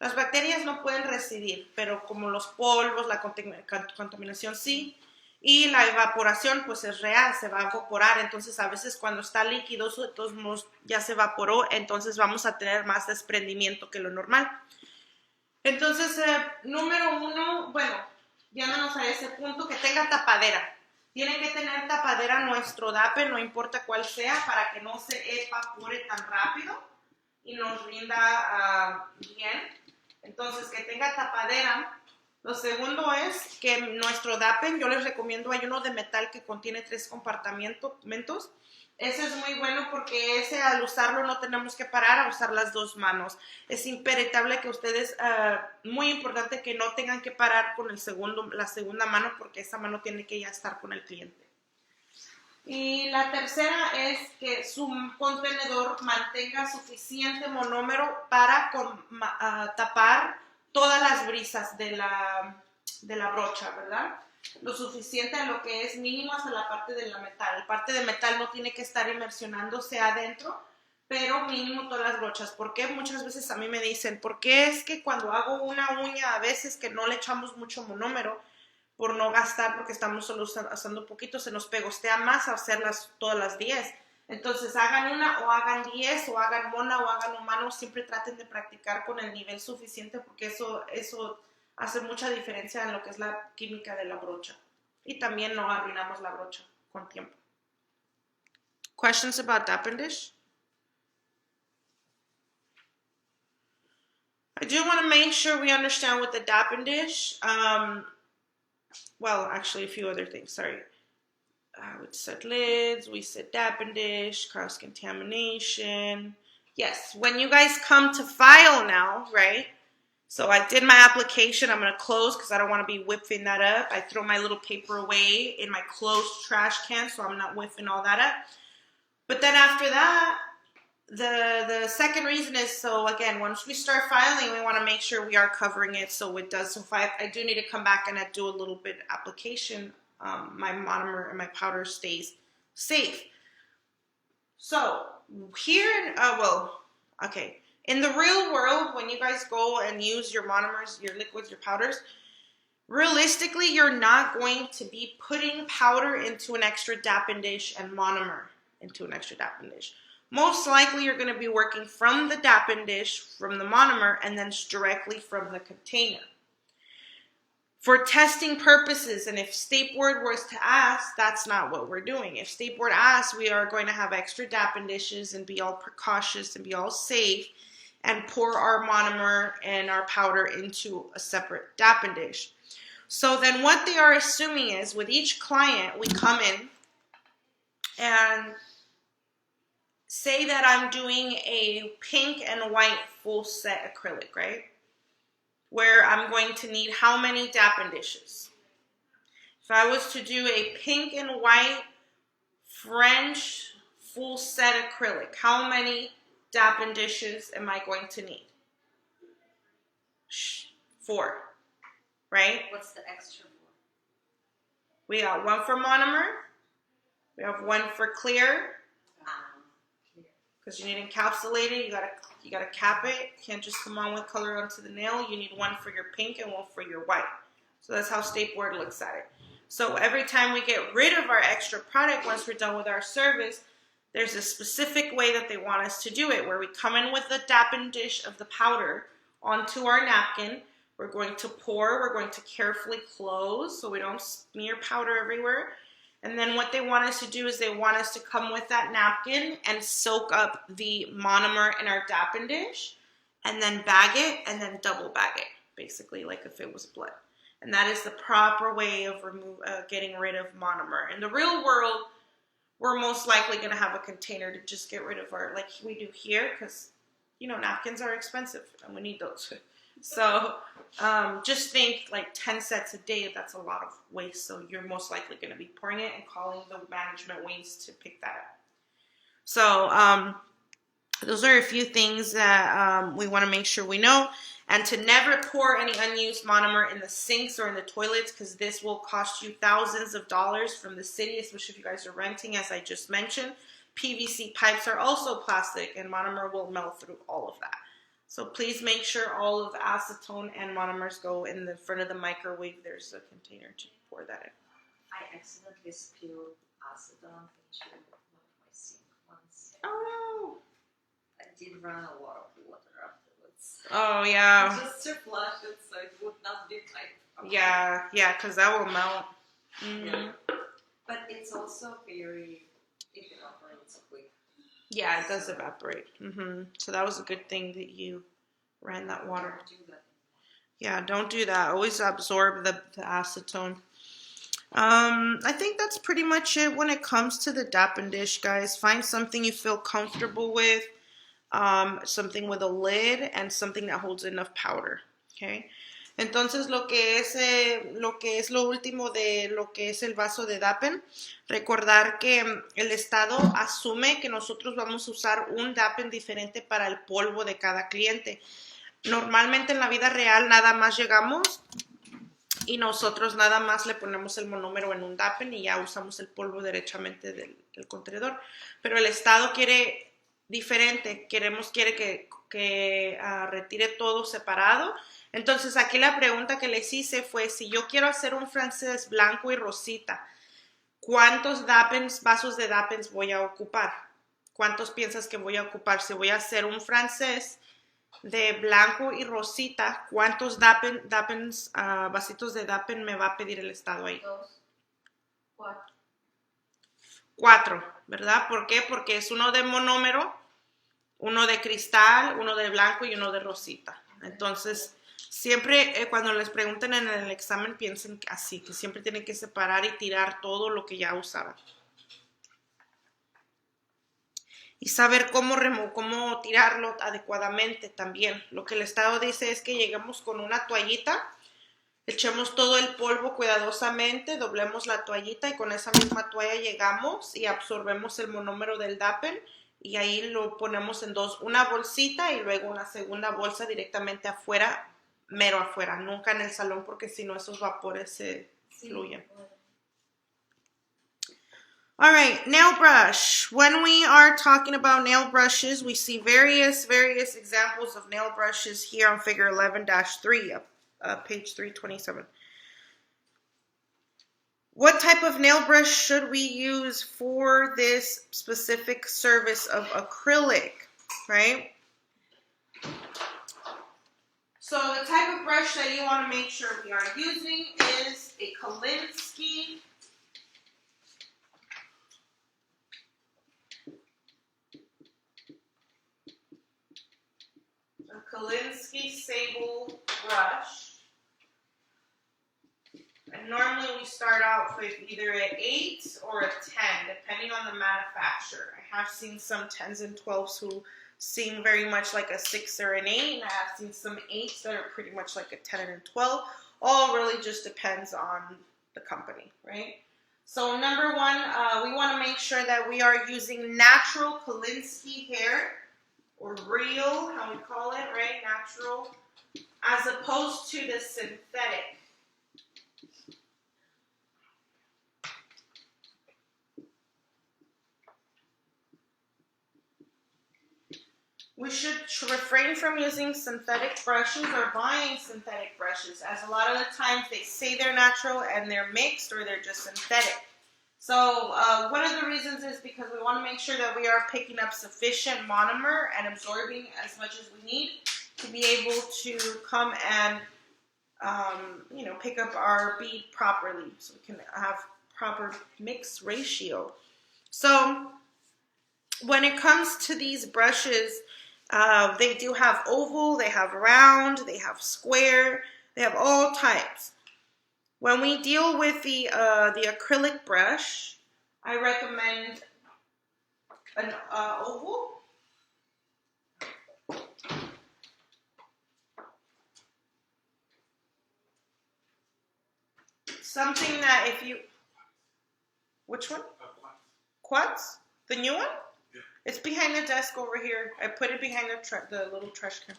Las bacterias no pueden residir, pero como los polvos, la contaminación sí, y la evaporación pues es real, se va a evaporar, entonces a veces cuando está líquido, de todos modos ya se evaporó, entonces vamos a tener más desprendimiento que lo normal. Entonces, número 1, bueno, yéndonos a ese punto, que tenga tapadera. Tiene que tener tapadera nuestro DAPE, no importa cuál sea, para que no se evapore tan rápido y nos rinda bien. Entonces, que tenga tapadera. Lo segundo es que nuestro DAPEN, yo les recomiendo, hay uno de metal que contiene 3 compartimentos. Ese es muy bueno porque ese al usarlo no tenemos que parar a usar las 2 manos. Es imperable que ustedes, muy importante que no tengan que parar con la segunda mano porque esa mano tiene que ya estar con el cliente. Y la tercera es que su contenedor mantenga suficiente monómero para tapar todas las brisas de la brocha, ¿verdad? Lo suficiente a lo que es mínimo hasta la parte de la metal. La parte de metal no tiene que estar inmersionándose adentro, pero mínimo todas las brochas. Porque muchas veces a mí me dicen, ¿por qué es que cuando hago una uña a veces que no le echamos mucho monómero? Por no gastar, porque estamos solo usando poquito, se nos pegostea más a hacerlas todas las 10. Entonces hagan una o hagan 10 o hagan mona o hagan humano, siempre traten de practicar con el nivel suficiente porque eso hace mucha diferencia en lo que es la química de la brocha. Y también no arruinamos la brocha con tiempo. Questions about Dappen dish? I do want to make sure we understand what the Dappen dish. Well, actually, a few other things. Sorry. We said lids. We said Dappen dish. Cross-contamination. Yes. When you guys come to file now, right? So I did my application. I'm going to close because I don't want to be whipping that up. I throw my little paper away in my closed trash can, so I'm not whipping all that up. But then after that, the second reason is, so again, once we start filing, we want to make sure we are covering it so it does. So if I do need to come back and I do a little bit application, my monomer and my powder stays safe. So here, in the real world, when you guys go and use your monomers, your liquids, your powders, realistically, you're not going to be putting powder into an extra Dappen dish and monomer into an extra Dappen dish. Most likely, you're going to be working from the Dappen dish, from the monomer, and then directly from the container. For testing purposes, and if State Board was to ask, that's not what we're doing. If State Board asks, we are going to have extra Dappen dishes and be all precautious and be all safe and pour our monomer and our powder into a separate Dappen dish. So then what they are assuming is, with each client, we come in and say that I'm doing a pink and white full set acrylic, right? Where I'm going to need how many Dappen dishes? If I was to do a pink and white French full set acrylic, how many Dappen dishes am I going to need? 4, right? What's the extra 4? We got 1 for monomer. We have 1 for clear. because you need to encapsulate it. You gotta cap it. You can't just come on with color onto the nail. You need one for your pink and one for your white. So that's how State Board looks at it. So every time we get rid of our extra product, once we're done with our service, there's a specific way that they want us to do it, where we come in with the dappen dish of the powder onto our napkin. We're going to pour, we're going to carefully close so we don't smear powder everywhere. And then what they want us to do is they want us to come with that napkin and soak up the monomer in our dappen dish, and then bag it, and then double bag it, basically like if it was blood. And that is the proper way of getting rid of monomer. In the real world, we're most likely going to have a container to just get rid of our, like we do here, because, you know, napkins are expensive and we need those. So just think like 10 sets a day, that's a lot of waste. So you're most likely going to be pouring it and calling the management waste to pick that up. So those are a few things that we want to make sure we know. And to never pour any unused monomer in the sinks or in the toilets, because this will cost you thousands of dollars from the city, especially if you guys are renting, as I just mentioned. PVC pipes are also plastic, and monomer will melt through all of that. So please make sure all of the acetone and monomers go in the front of the microwave. There's a container to pour that in. I accidentally spilled acetone into one of my sink once. Oh, I did run a lot of water afterwards. oh yeah. Just to flush it so it would not be like. Yeah, because that will melt. Mm-hmm. Yeah. But it's also very, it evaporates quick. Yeah, it does evaporate. Mm-hmm. So that was a good thing that you ran that water. Don't do that. Yeah, don't do that. Always absorb the acetone. I think that's pretty much it when it comes to the dappen dish, guys. Find something you feel comfortable with, something with a lid, and something that holds enough powder. Okay. Entonces, lo que es lo último de lo que es el vaso de dappen, recordar que el Estado asume que nosotros vamos a usar un dappen diferente para el polvo de cada cliente. Normalmente en la vida real nada más llegamos y nosotros nada más le ponemos el monómero en un dappen y ya usamos el polvo derechamente del contenedor. Pero el Estado quiere diferente, quiere que retire todo separado. Entonces aquí la pregunta que les hice fue, si yo quiero hacer un francés blanco y rosita, ¿cuántos vasos de dappens voy a ocupar? ¿Cuántos piensas que voy a ocupar? Si voy a hacer un francés de blanco y rosita, ¿cuántos vasitos de dappen me va a pedir el Estado ahí? 2, 4. 4, ¿verdad? ¿Por qué? Porque es uno de monómero, uno de cristal, uno de blanco y uno de rosita. Entonces, siempre cuando les pregunten en el examen, piensen así, que siempre tienen que separar y tirar todo lo que ya usaban. Y saber cómo tirarlo adecuadamente también. Lo que el Estado dice es que lleguemos con una toallita, echemos todo el polvo cuidadosamente, doblemos la toallita y con esa misma toalla llegamos y absorbemos el monómero del dappen y ahí lo ponemos en una bolsita y luego una segunda bolsa directamente afuera, mero afuera, nunca en el salón porque si no esos vapores se fluyen. All right, nail brush. When we are talking about nail brushes, we see various examples of nail brushes here on figure 11-3, page 327. What type of nail brush should we use for this specific service of acrylic, right? So the type of brush that you want to make sure we are using is a Kolinsky Sable brush. And normally we start out with either an 8 or a 10, depending on the manufacturer. I have seen some 10s and 12s who seem very much like a 6 or an 8, and I have seen some 8s that are pretty much like a 10 and a 12. All really just depends on the company, right? So number one, we want to make sure that we are using natural Kolinsky hair, or real, how we call it, right? Natural, as opposed to the synthetic. we should refrain from using synthetic brushes or buying synthetic brushes, as a lot of the times they say they're natural and they're mixed or they're just synthetic. So one of the reasons is because we want to make sure that we are picking up sufficient monomer and absorbing as much as we need to be able to come and pick up our bead properly, so we can have proper mix ratio. So when it comes to these brushes, they do have oval, they have round, they have square, they have all types. When we deal with the acrylic brush, I recommend an oval. Something that if you, which one? Quartz? The new one? Yeah. It's behind the desk over here. I put it behind the little trash can.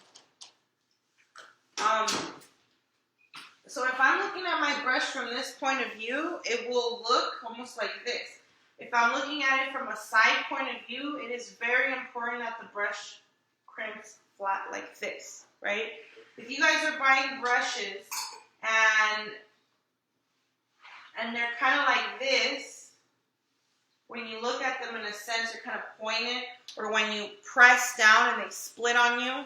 So if I'm looking at my brush from this point of view, it will look almost like this. If I'm looking at it from a side point of view, it is very important that the brush crimps flat like this, right? If you guys are buying brushes and they're kind of like this, when you look at them in a sense, they're kind of pointed, or when you press down and they split on you,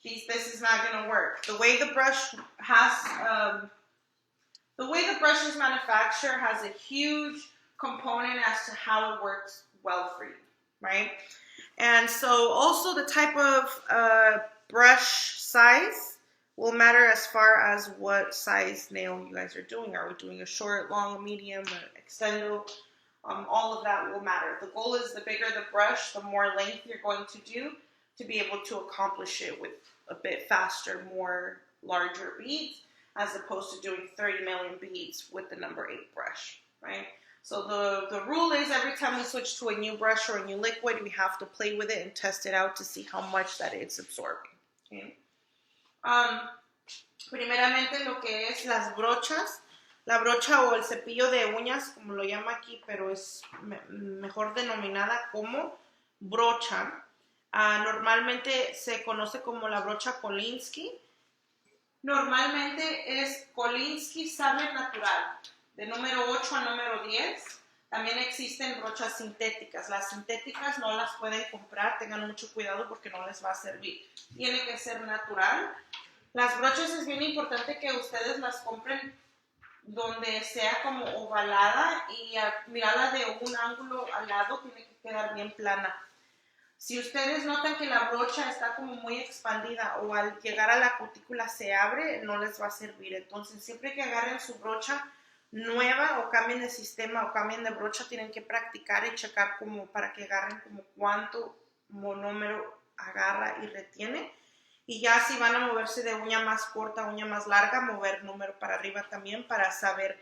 this is not going to work. The way the brush is manufactured has a huge component as to how it works well for you, right? And so also the type of brush size will matter as far as what size nail you guys are doing. Are we doing a short, long, medium, or extendo? All of that will matter. The goal is the bigger the brush, the more length you're going to do to be able to accomplish it with a bit faster, more larger beads, as opposed to doing 30 million beads with the number 8 brush, right? So the rule is every time we switch to a new brush or a new liquid, we have to play with it and test it out to see how much that it's absorbing, okay? Primeramente lo que es las brochas, la brocha o el cepillo de uñas, como lo llama aquí, pero es mejor denominada como brocha. Normalmente se conoce como la brocha Kolinsky. Normalmente es Kolinsky Saber Natural, de número 8 a número 10. También existen brochas sintéticas. Las sintéticas no las pueden comprar, tengan mucho cuidado porque no les va a servir. Tiene que ser natural. Las brochas es bien importante que ustedes las compren donde sea como ovalada y mirarla de un ángulo al lado tiene que quedar bien plana. Si ustedes notan que la brocha está como muy expandida o al llegar a la cutícula se abre, no les va a servir. Entonces, siempre que agarren su brocha nueva o cambien de sistema o cambien de brocha, tienen que practicar y checar como para que agarren como cuánto monómero agarra y retiene. Y ya si van a moverse de uña más corta a uña más larga, mover número para arriba también para saber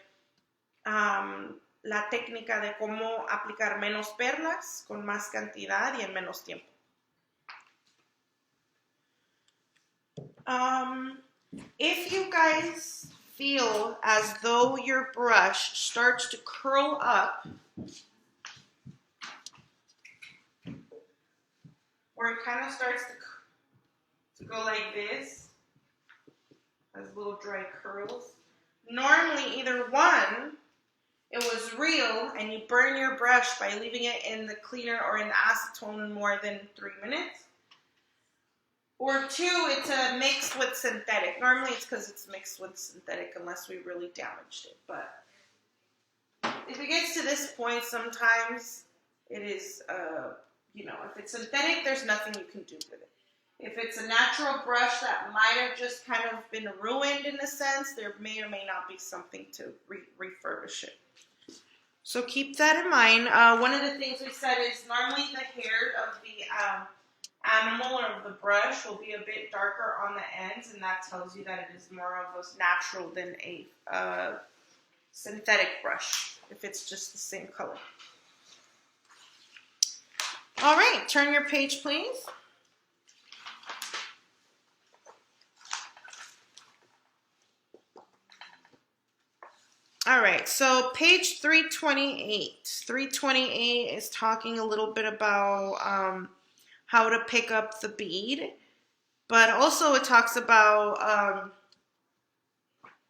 la técnica de cómo aplicar menos perlas con más cantidad y en menos tiempo. If you guys feel as though your brush starts to curl up, or it kind of starts to go like this, as little dry curls, normally either one, it was real and you burn your brush by leaving it in the cleaner or in acetone more than 3 minutes. Or 2, it's mixed with synthetic. Normally it's because it's mixed with synthetic unless we really damaged it. But if it gets to this point, sometimes it is, if it's synthetic, there's nothing you can do with it. If it's a natural brush that might have just kind of been ruined in a sense, there may or may not be something to refurbish it. So keep that in mind. One of the things we said is normally the hair of the animal or of the brush will be a bit darker on the ends, and that tells you that it is more of a natural than a synthetic brush, if it's just the same color. All right, turn your page, please. All right, so page 328. 328 is talking a little bit about how to pick up the bead. But also it talks about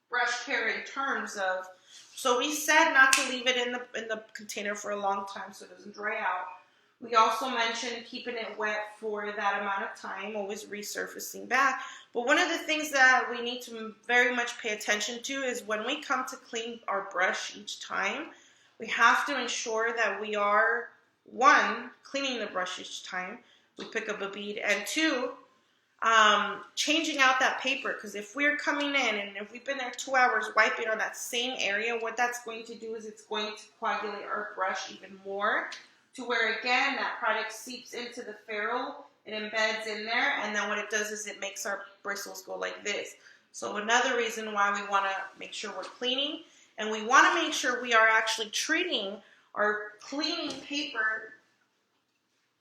brush care in terms of, so we said not to leave it in the container for a long time so it doesn't dry out. We also mentioned keeping it wet for that amount of time, always resurfacing back. But one of the things that we need to very much pay attention to is when we come to clean our brush each time, we have to ensure that we are, one, cleaning the brush each time we pick up a bead, and two, changing out that paper, because if we're coming in and if we've been there 2 hours wiping on that same area, what that's going to do is it's going to coagulate our brush even more, to where again that product seeps into the ferrule, it embeds in there, and then what it does is it makes our bristles go like this. So another reason why we want to make sure we're cleaning, and we want to make sure we are actually treating our cleaning paper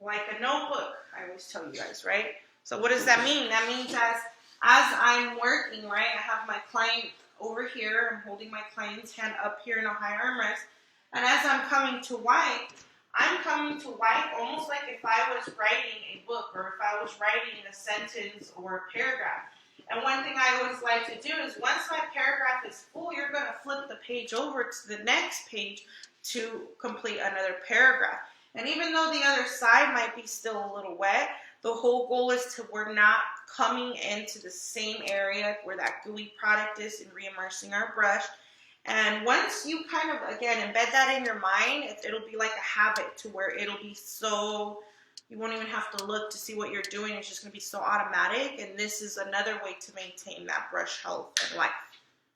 like a notebook. I always tell you guys, right? So what does that mean? That means as I'm working, right, I have my client over here, I'm holding my client's hand up here in a high armrest, and as I'm coming to wipe, I'm coming to wipe almost like if I was writing a book or if I was writing a sentence or a paragraph. And one thing I always like to do is once my paragraph is full, you're going to flip the page over to the next page to complete another paragraph. And even though the other side might be still a little wet, the whole goal is to we're not coming into the same area where that gooey product is and re-immersing our brush. And once you kind of, again, embed that in your mind, it'll be like a habit to where it'll be so, you won't even have to look to see what you're doing. It's just going to be so automatic. And this is another way to maintain that brush health and life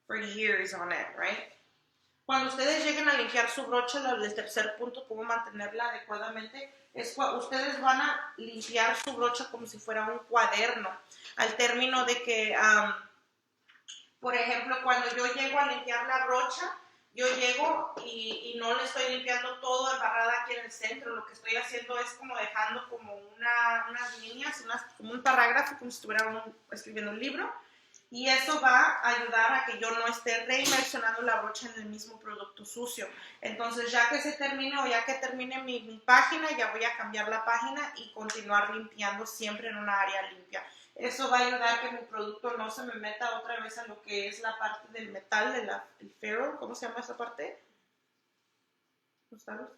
for years on end, right? Cuando ustedes lleguen a limpiar su brocha, el tercer punto, cómo mantenerla adecuadamente, es cuando ustedes van a limpiar su brocha como si fuera un cuaderno. Al término de que, por ejemplo, cuando yo llego a limpiar la brocha, yo llego y no le estoy limpiando todo embarrada aquí en el centro. Lo que estoy haciendo es como dejando como unas líneas, como un parágrafo, como si estuviera escribiendo un libro. Y eso va a ayudar a que yo no esté reinmersionando la brocha en el mismo producto sucio. Entonces, ya que se termine o ya que termine mi página, ya voy a cambiar la página y continuar limpiando siempre en una área limpia. Eso va a ayudar a que mi producto no se me meta otra vez a lo que es la parte del metal, el ferro. ¿Cómo se llama esa parte? ¿No sabes?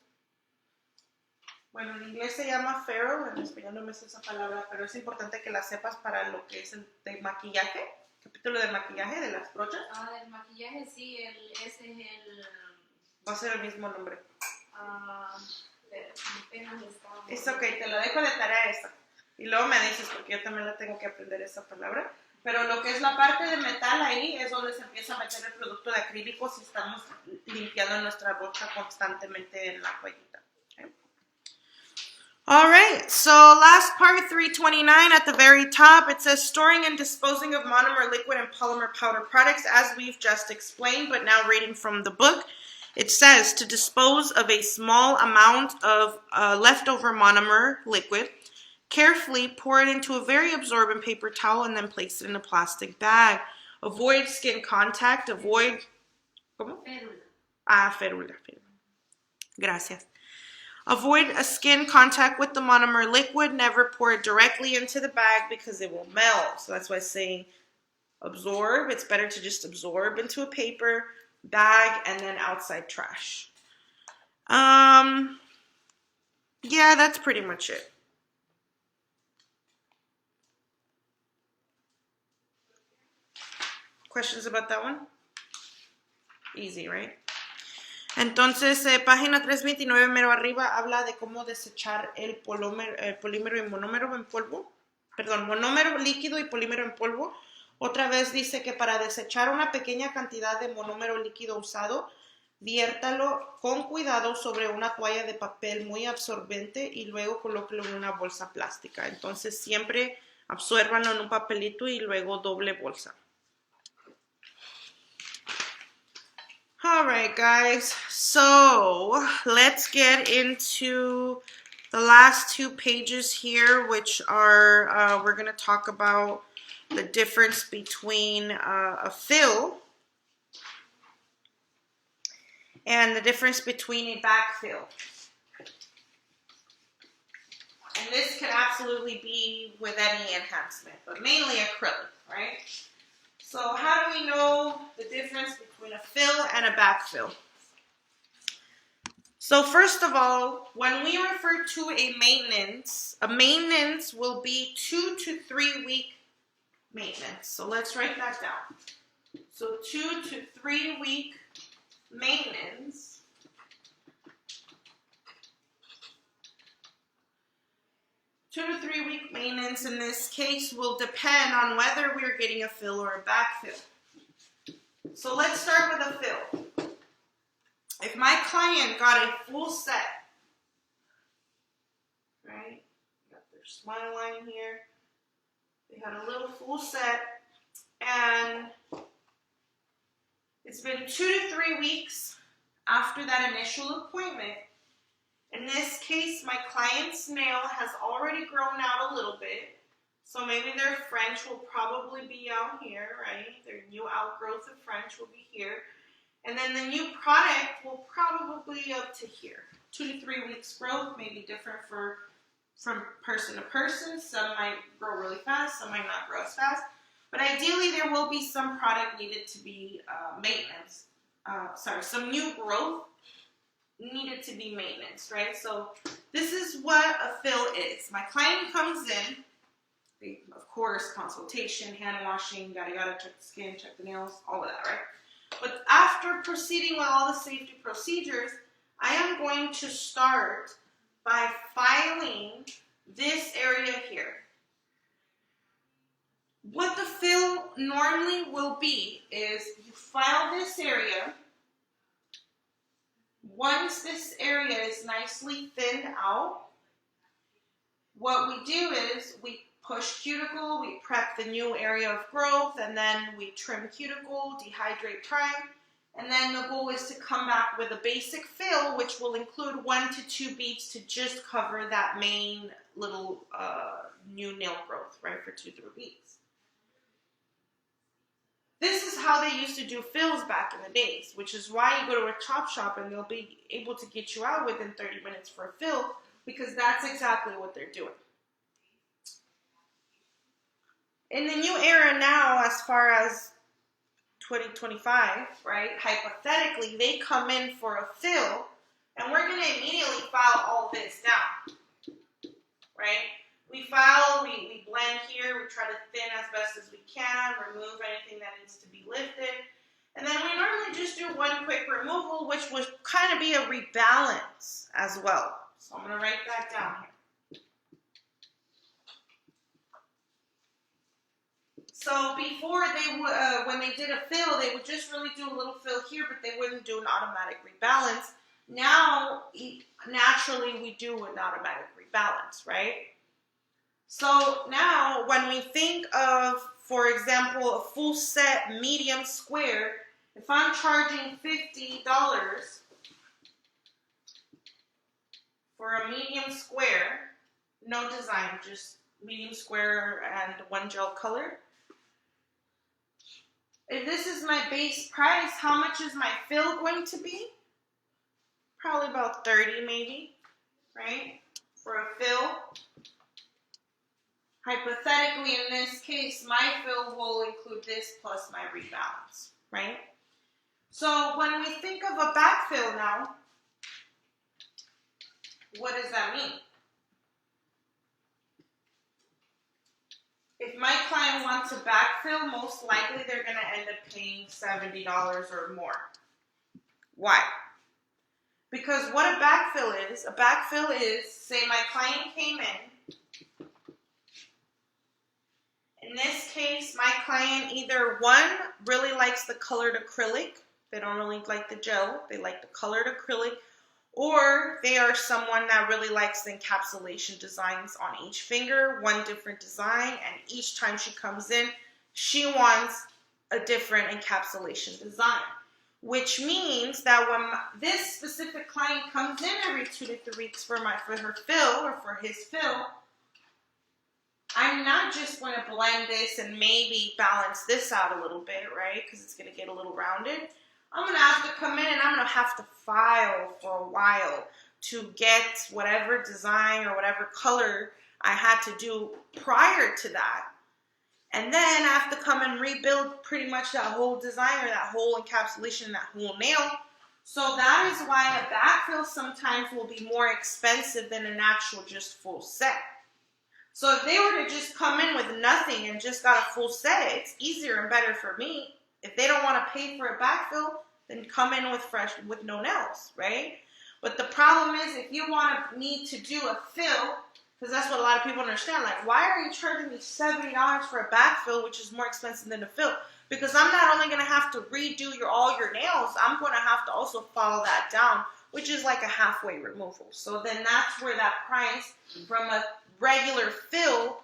Bueno, en inglés se llama ferro, en español no me sé esa palabra, pero es importante que la sepas para lo que es el de maquillaje. Capítulo de maquillaje de las brochas. El maquillaje sí, ese es el... Va a ser el mismo nombre. Apenas estaba... Es ok, te lo dejo de tarea esa. Y luego me dices, porque yo también la tengo que aprender esa palabra. Pero lo que es la parte de metal ahí es donde se empieza a meter el producto de acrílico si estamos limpiando nuestra brocha constantemente en la toallita. All right, so last part, 329, at the very top, it says storing and disposing of monomer liquid and polymer powder products, as we've just explained, but now reading from the book. It says to dispose of a small amount of leftover monomer liquid, carefully pour it into a very absorbent paper towel and then place it in a plastic bag. Avoid skin contact, avoid... ¿Cómo? Férula. Férula. Gracias. Avoid a skin contact with the monomer liquid. Never pour it directly into the bag because it will melt. So that's why it's saying absorb. It's better to just absorb into a paper bag and then outside trash. Yeah, that's pretty much it. Questions about that one? Easy, right? Entonces, página 329, mero arriba, habla de cómo desechar el polímero y monómero en polvo. Perdón, monómero líquido y polímero en polvo. Otra vez dice que para desechar una pequeña cantidad de monómero líquido usado, viértalo con cuidado sobre una toalla de papel muy absorbente y luego colóquelo en una bolsa plástica. Entonces, siempre absuérbanlo en un papelito y luego doble bolsa. All right, guys, so let's get into the last 2 pages here, which are, we're going to talk about the difference between a fill and the difference between a backfill. And this could absolutely be with any enhancement, but mainly acrylic, right? So how do we know the difference between a fill and a backfill? So first of all, when we refer to a maintenance will be 2 to 3 week maintenance. So let's write that down. So 2 to 3 week maintenance. 2 to 3 week maintenance in this case will depend on whether we're getting a fill or a backfill. So let's start with a fill. If my client got a full set, right? Got their smile line here. They had a little full set, and it's been 2 to 3 weeks after that initial appointment. In this case, my client's nail has already grown out a little bit, so maybe their French will probably be out here, right? Their new outgrowth of French will be here. And then the new product will probably be up to here. 2 to 3 weeks growth may be different from person to person. Some might grow really fast, some might not grow as fast. But ideally, there will be some product needed to be some new growth needed to be maintenance, right? So this is what a fill is. My client comes in, of course, consultation, hand washing, yada yada, check the skin, check the nails, all of that, right? But after proceeding with all the safety procedures, I am going to start by filing this area here. What the fill normally will be is you file this area. Once this area is nicely thinned out, what we do is we push cuticle, we prep the new area of growth, and then we trim cuticle, dehydrate time, and then the goal is to come back with a basic fill, which will include 1 to 2 beads to just cover that main little new nail growth, right, for 2 to 3 weeks. This is how they used to do fills back in the days, which is why you go to a chop shop and they'll be able to get you out within 30 minutes for a fill, because that's exactly what they're doing. In the new era now, as far as 2025, right, hypothetically, they come in for a fill, and we're going to immediately file all this down, right? We file, we blend here, we try to thin as best as we can, remove anything that needs to be lifted. And then we normally just do one quick removal, which would kind of be a rebalance as well. So I'm going to write that down here. So before they would, when they did a fill, they would just really do a little fill here, but they wouldn't do an automatic rebalance. Now, naturally, we do an automatic rebalance, right? So now, when we think of, for example, a full set medium square, if I'm charging $50 for a medium square, no design, just medium square and one gel color. If this is my base price, how much is my fill going to be? Probably about 30 maybe, right? For a fill. Hypothetically, in this case, my fill will include this plus my rebalance, right? So when we think of a backfill now, what does that mean? If my client wants a backfill, most likely they're going to end up paying $70 or more. Why? Because what a backfill is, say my client came in. In this case, my client either, one, really likes the colored acrylic. They don't really like the gel. They like the colored acrylic. Or they are someone that really likes the encapsulation designs on each finger, one different design, and each time she comes in, she wants a different encapsulation design. Which means that when this specific client comes in every 2 to 3 weeks for her fill or for his fill, I'm not just going to blend this and maybe balance this out a little bit, right? Because it's going to get a little rounded. I'm going to have to come in and I'm going to have to file for a while to get whatever design or whatever color I had to do prior to that. And then I have to come and rebuild pretty much that whole design or that whole encapsulation, that whole nail. So that is why a backfill sometimes will be more expensive than an actual just full set. So if they were to just come in with nothing and just got a full set, it's easier and better for me. If they don't want to pay for a backfill, then come in with no nails, right? But the problem is if you want me to do a fill, because that's what a lot of people understand, like, why are you charging me $70 for a backfill, which is more expensive than a fill? Because I'm not only going to have to redo all your nails, I'm going to have to also follow that down, which is like a halfway removal. So then that's where that price from a regular fill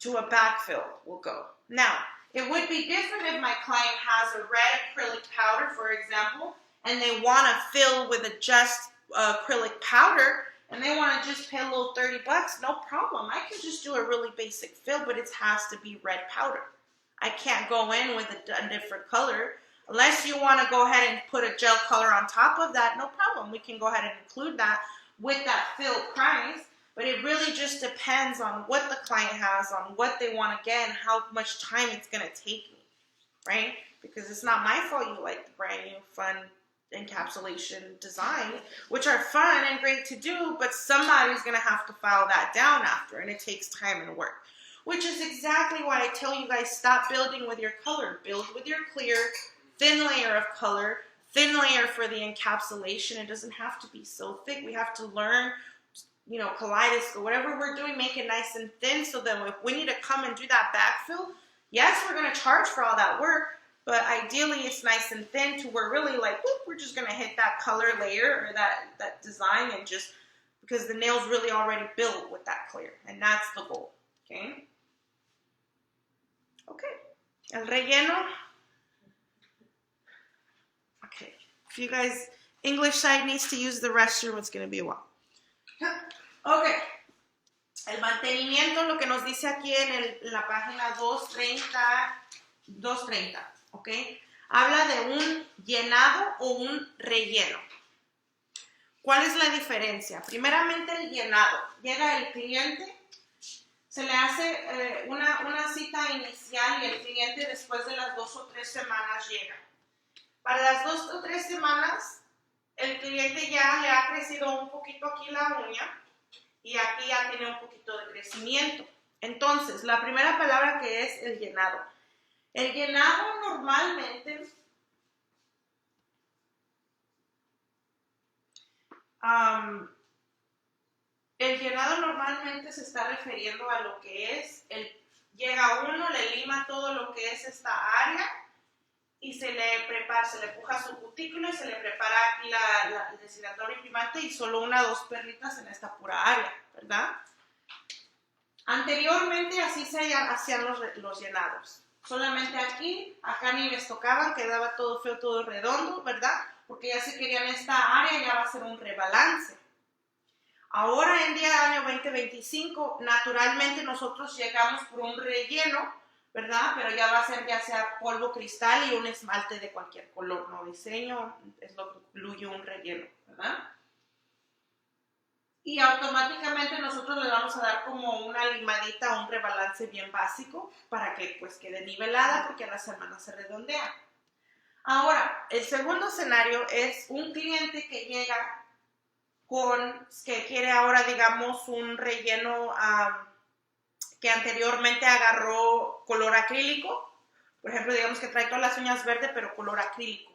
to a backfill will go. Now, it would be different if my client has a red acrylic powder, for example, and they want to fill with a just acrylic powder, and they want to just pay a little $30, no problem. I can just do a really basic fill, but it has to be red powder. I can't go in with a different color. Unless you want to go ahead and put a gel color on top of that, no problem. We can go ahead and include that with that fill price. But it really just depends on what the client has, on what they want to get, and how much time it's going to take me, right? Because it's not my fault you like the brand new, fun encapsulation designs, which are fun and great to do, but somebody's going to have to file that down after, and it takes time and work. Which is exactly why I tell you guys, stop building with your color. Build with your clear, thin layer of color, thin layer for the encapsulation. It doesn't have to be so thick. We have to learn, kaleidoscope, whatever we're doing, make it nice and thin so that if we need to come and do that backfill, yes, we're going to charge for all that work, but ideally it's nice and thin to where really like, whoop, we're just going to hit that color layer or that design, and just because the nail's really already built with that clear, and that's the goal, okay? Okay, el relleno. Okay, if you guys, English side needs to use the restroom, it's going to be a while. Ok, el mantenimiento, lo que nos dice aquí en la página 230, ok, habla de un llenado o un relleno. ¿Cuál es la diferencia? Primeramente el llenado. Llega el cliente, se le hace una cita inicial y el cliente después de las 2 o 3 semanas llega. Para las 2 o 3 semanas, el cliente ya le ha crecido un poquito aquí la uña y aquí ya tiene un poquito de crecimiento. Entonces, la primera palabra que es el llenado. El llenado normalmente se está refiriendo a lo que es, llega uno, le lima todo lo que es esta área y se le puja su cutícula y se le prepara aquí el desilatador y primante y solo 1 o 2 perlitas en esta pura área, ¿verdad? Anteriormente así se hacían los llenados. Solamente aquí, acá ni les tocaban, quedaba todo feo, todo redondo, ¿verdad? Porque ya se querían esta área, ya va a ser un rebalance. Ahora en día, año 2025, naturalmente nosotros llegamos por un relleno, ¿verdad? Pero ya va a ser ya sea polvo cristal y un esmalte de cualquier color, ¿no? Diseño es lo que incluye un relleno, ¿verdad? Y automáticamente nosotros le vamos a dar como una limadita, un rebalance bien básico para que pues quede nivelada porque a la semana se redondea. Ahora, el segundo escenario es un cliente que llega que quiere ahora, digamos, un relleno que anteriormente agarró color acrílico. Por ejemplo, digamos que trae todas las uñas verdes, pero color acrílico.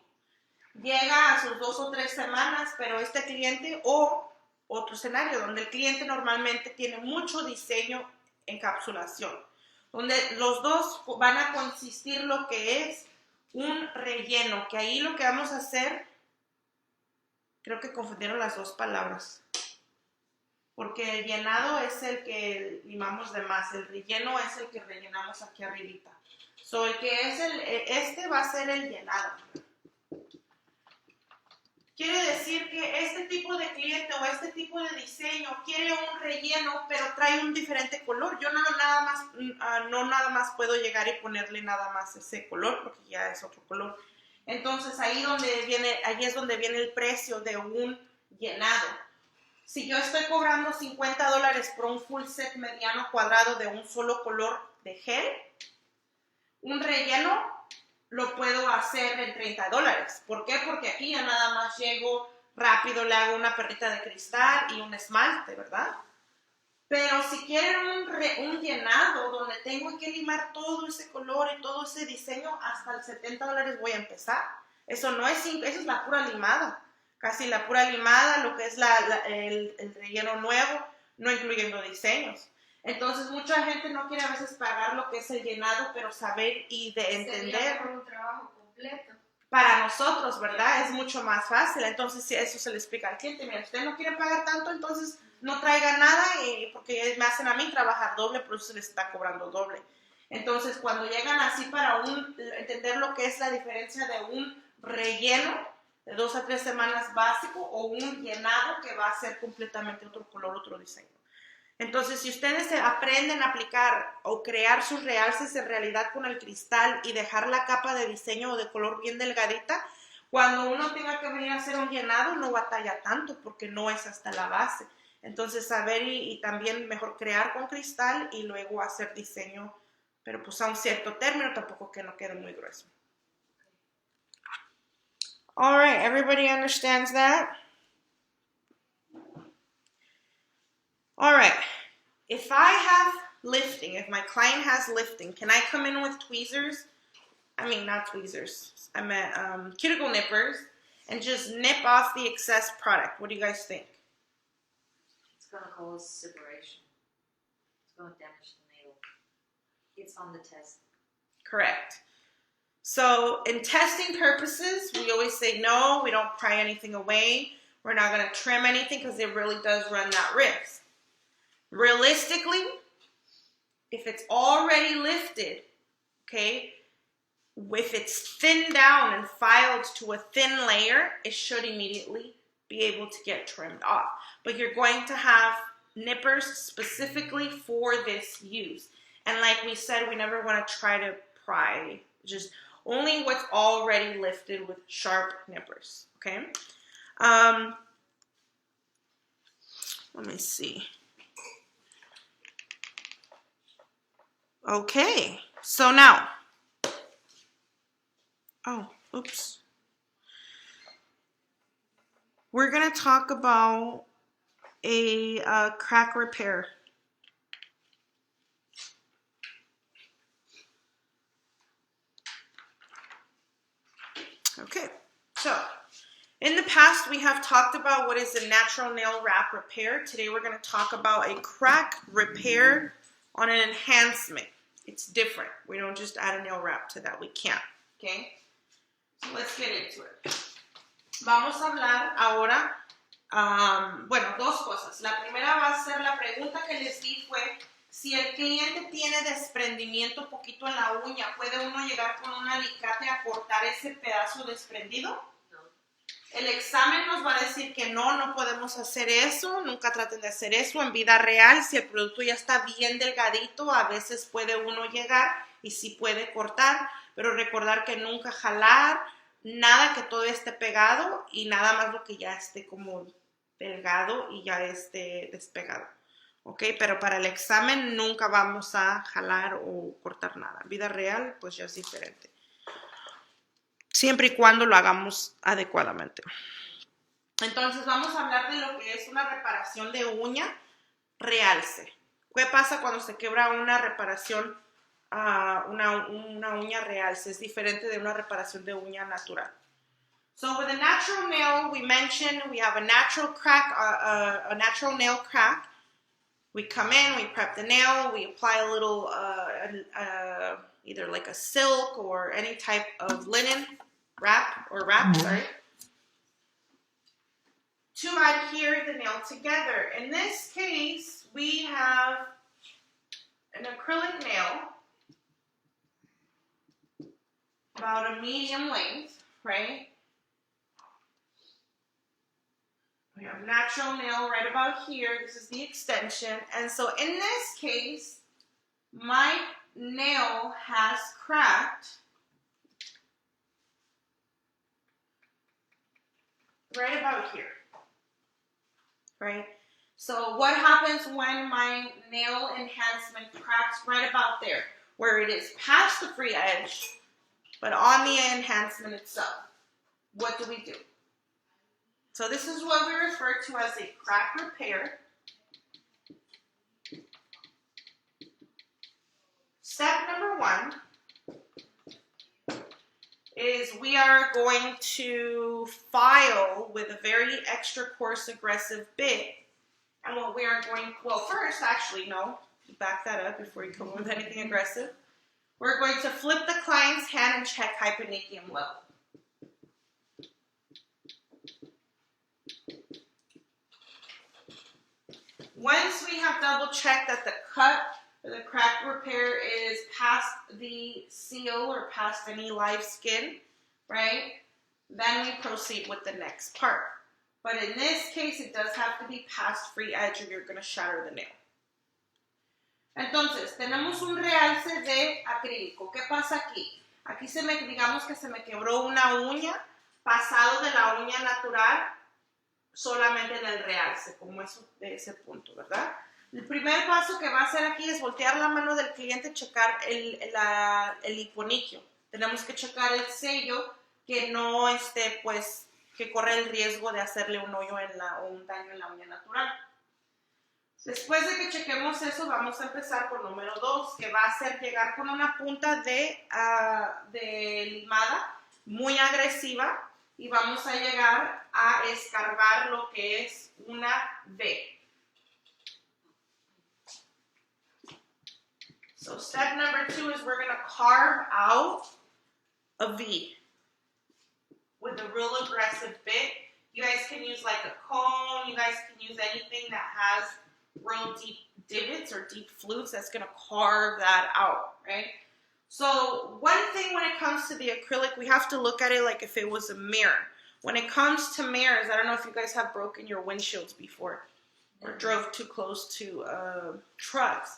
Llega a sus 2 o 3 semanas, pero este cliente, o otro escenario, donde el cliente normalmente tiene mucho diseño encapsulación, donde los dos van a consistir lo que es un relleno, que ahí lo que vamos a hacer, creo que confundieron las 2 palabras, porque el llenado es el que limamos de más, el relleno es el que rellenamos aquí arribita. So, el que es este va a ser el llenado. Quiere decir que este tipo de cliente o este tipo de diseño quiere un relleno, pero trae un diferente color. Yo no nada más puedo llegar y ponerle nada más ese color, porque ya es otro color. Entonces ahí es donde viene el precio de un llenado. Si yo estoy cobrando $50 por un full set mediano cuadrado de un solo color de gel, un relleno lo puedo hacer en $30. ¿Por qué? Porque aquí ya nada más llego rápido, le hago una perrita de cristal y un esmalte, ¿verdad? Pero si quieren un llenado donde tengo que limar todo ese color y todo ese diseño, hasta el $70 voy a empezar. Eso no es, eso es la pura limada. Casi la pura limada, lo que es el relleno nuevo, no incluyendo diseños. Entonces, mucha gente no quiere a veces pagar lo que es el llenado, pero saber y de entender. Sería por un trabajo completo. Para nosotros, ¿verdad? Es mucho más fácil. Entonces, si eso se le explica al cliente. Mira, usted no quiere pagar tanto, entonces no traiga nada porque me hacen a mí trabajar doble, por eso se les está cobrando doble. Entonces, cuando llegan así para entender lo que es la diferencia de un relleno de 2 a 3 semanas básico o un llenado que va a ser completamente otro color, otro diseño. Entonces, si ustedes aprenden a aplicar o crear sus realces en realidad con el cristal y dejar la capa de diseño o de color bien delgadita, cuando uno tenga que venir a hacer un llenado no batalla tanto porque no es hasta la base. Entonces, saber y también mejor crear con cristal y luego hacer diseño, pero pues a un cierto término, tampoco que no quede muy grueso. All right, everybody understands that? All right, if I have lifting, if my client has lifting, can I come in with tweezers? I mean, not tweezers. I meant cuticle nippers and just nip off the excess product. What do you guys think? It's going to cause separation. It's going to damage the nail. It's on the test. Correct. So in testing purposes, we always say no, we don't pry anything away. We're not going to trim anything because it really does run that risk. Realistically, if it's already lifted, okay, if it's thinned down and filed to a thin layer, it should immediately be able to get trimmed off. But you're going to have nippers specifically for this use. And like we said, we never want to try to pry, just only what's already lifted with sharp nippers, okay? Let me see. Okay, so now, oops. We're going to talk about a crack repair. Okay, so in the past we have talked about what is a natural nail wrap repair. Today we're going to talk about a crack repair on an enhancement. It's different. We don't just add a nail wrap to that. We can't. Okay? So let's get into it. Vamos a hablar ahora, bueno, dos cosas. La primera va a ser la pregunta que les di fue si el cliente tiene desprendimiento poquito en la uña, ¿puede uno llegar con un alicate a cortar ese pedazo desprendido? El examen nos va a decir que no podemos hacer eso, nunca traten de hacer eso. En vida real, si el producto ya está bien delgadito, a veces puede uno llegar y sí puede cortar, pero recordar que nunca jalar, nada que todo esté pegado y nada más lo que ya esté como delgado y ya esté despegado. ¿Ok? Pero para el examen nunca vamos a jalar o cortar nada. En vida real, pues ya es diferente. Siempre y cuando lo hagamos adecuadamente. Entonces vamos a hablar de lo que es una reparación de uña realce. ¿Qué pasa cuando se quebra una reparación, una uña realce? Es diferente de una reparación de uña natural. So with a natural nail, we mentioned we have a natural crack, a natural nail crack. We come in, we prep the nail, we apply a little, either like a silk or any type of linen wrap, sorry, to adhere the nail together. In this case, we have an acrylic nail, about a medium length, right? We have natural nail right about here. This is the extension. And so in this case, my nail has cracked right about here. right? So what happens when my nail enhancement cracks right about there, where it is past the free edge, but on the enhancement itself? What do we do? So this is what we refer to as a crack repair. Step number 1 is we are going to file with a very extra coarse aggressive bit. And what we are going, well, first, actually, no, back that up before you come up with anything aggressive. We're going to flip the client's hand and check hyponychium level. Once we have double checked that the cut or the crack repair is past the seal or past any live skin, right, then we proceed with the next part. But in this case, it does have to be past free edge or you're going to shatter the nail. Entonces, tenemos un realce de acrílico. ¿Qué pasa aquí? Aquí digamos que se me quebró una uña, pasado de la uña natural, solamente en el realce, como eso de ese punto, ¿verdad? El primer paso que va a hacer aquí es voltear la mano del cliente, checar el hiponiquio. Tenemos que checar el sello que no esté, pues, que corre el riesgo de hacerle un hoyo o un daño en la uña natural. Después de que chequemos eso, vamos a empezar con número 2, que va a ser llegar con una punta de limada muy agresiva y vamos a llegar a escarbar lo que es una V. So step number 2 is we're going to carve out a V with a real aggressive bit. You guys can use like a cone. You guys can use anything that has real deep divots or deep flutes that's going to carve that out, right? So one thing when it comes to the acrylic, we have to look at it like if it was a mirror. When it comes to mirrors, I don't know if you guys have broken your windshields before or drove too close to trucks.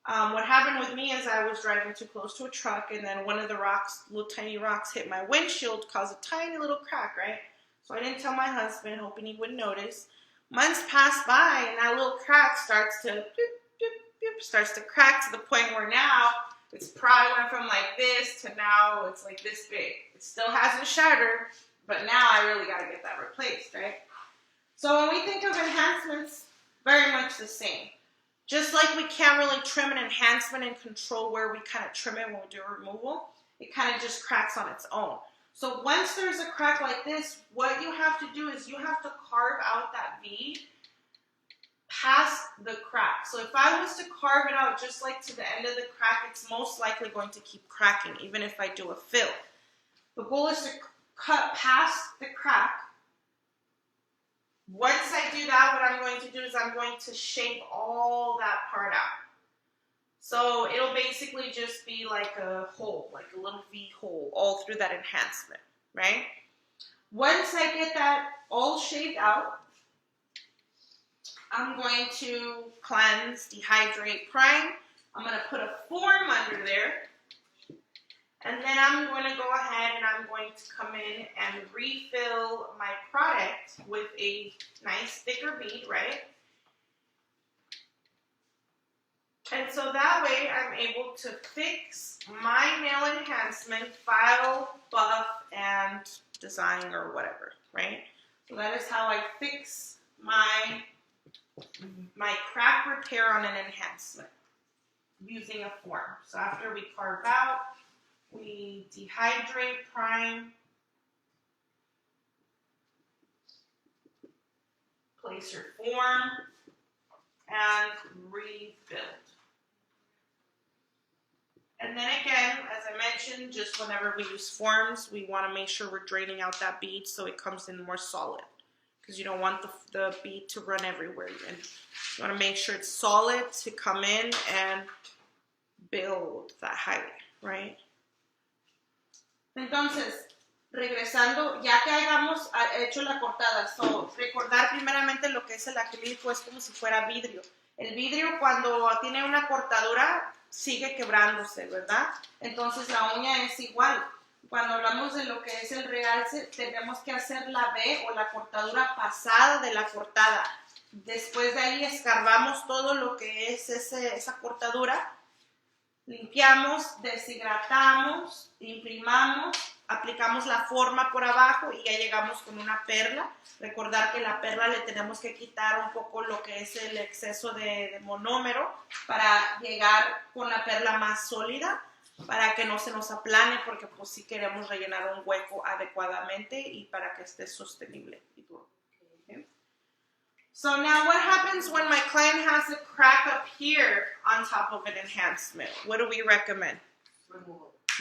What happened with me is I was driving too close to a truck and then one of the rocks, little tiny rocks, hit my windshield, caused a tiny little crack, right? So I didn't tell my husband, hoping he wouldn't notice. Months pass by and that little crack starts to crack to the point where now it's probably went from like this to now it's like this big. It still hasn't shattered, but now I really got to get that replaced, right? So when we think of enhancements, very much the same. Just like we can't really trim an enhancement and control where we kind of trim it when we do a removal, it kind of just cracks on its own. So once there's a crack like this, what you have to do is you have to carve out that V past the crack. So if I was to carve it out just like to the end of the crack, it's most likely going to keep cracking, even if I do a fill. The goal is to cut past the crack. Once I do that, what I'm going to do is I'm going to shape all that part out. So it'll basically just be like a hole, like a little V hole all through that enhancement, right? Once I get that all shaped out, I'm going to cleanse, dehydrate, prime. I'm going to put a form under there. And then I'm going to go ahead and I'm going to come in and refill my product with a nice thicker bead, right? And so that way I'm able to fix my nail enhancement, file, buff, and design or whatever, right? So that is how I fix my crack repair on an enhancement using a form. So after we carve out, we dehydrate, prime, place your form, and rebuild. And then again, as I mentioned, just whenever we use forms, we want to make sure we're draining out that bead so it comes in more solid. Because you don't want the bead to run everywhere. And you want to make sure it's solid to come in and build that height, right? Entonces, regresando, ya que hayamos hecho la cortada, recordar primeramente lo que es el acrílico es como si fuera vidrio. El vidrio cuando tiene una cortadura sigue quebrándose, ¿verdad? Entonces la uña es igual. Cuando hablamos de lo que es el realce, tenemos que hacer la V o la cortadura pasada de la cortada. Después de ahí escarbamos todo lo que es esa cortadura, limpiamos, deshidratamos, imprimamos, aplicamos la forma por abajo y ya llegamos con una perla. Recordar que la perla le tenemos que quitar un poco lo que es el exceso de monómero para llegar con la perla más sólida, para que no se nos aplane, porque pues sí queremos rellenar un hueco adecuadamente y para que esté sostenible y duro. Okay. So now what happens when my client has a crack up here on top of an enhancement? What do we recommend?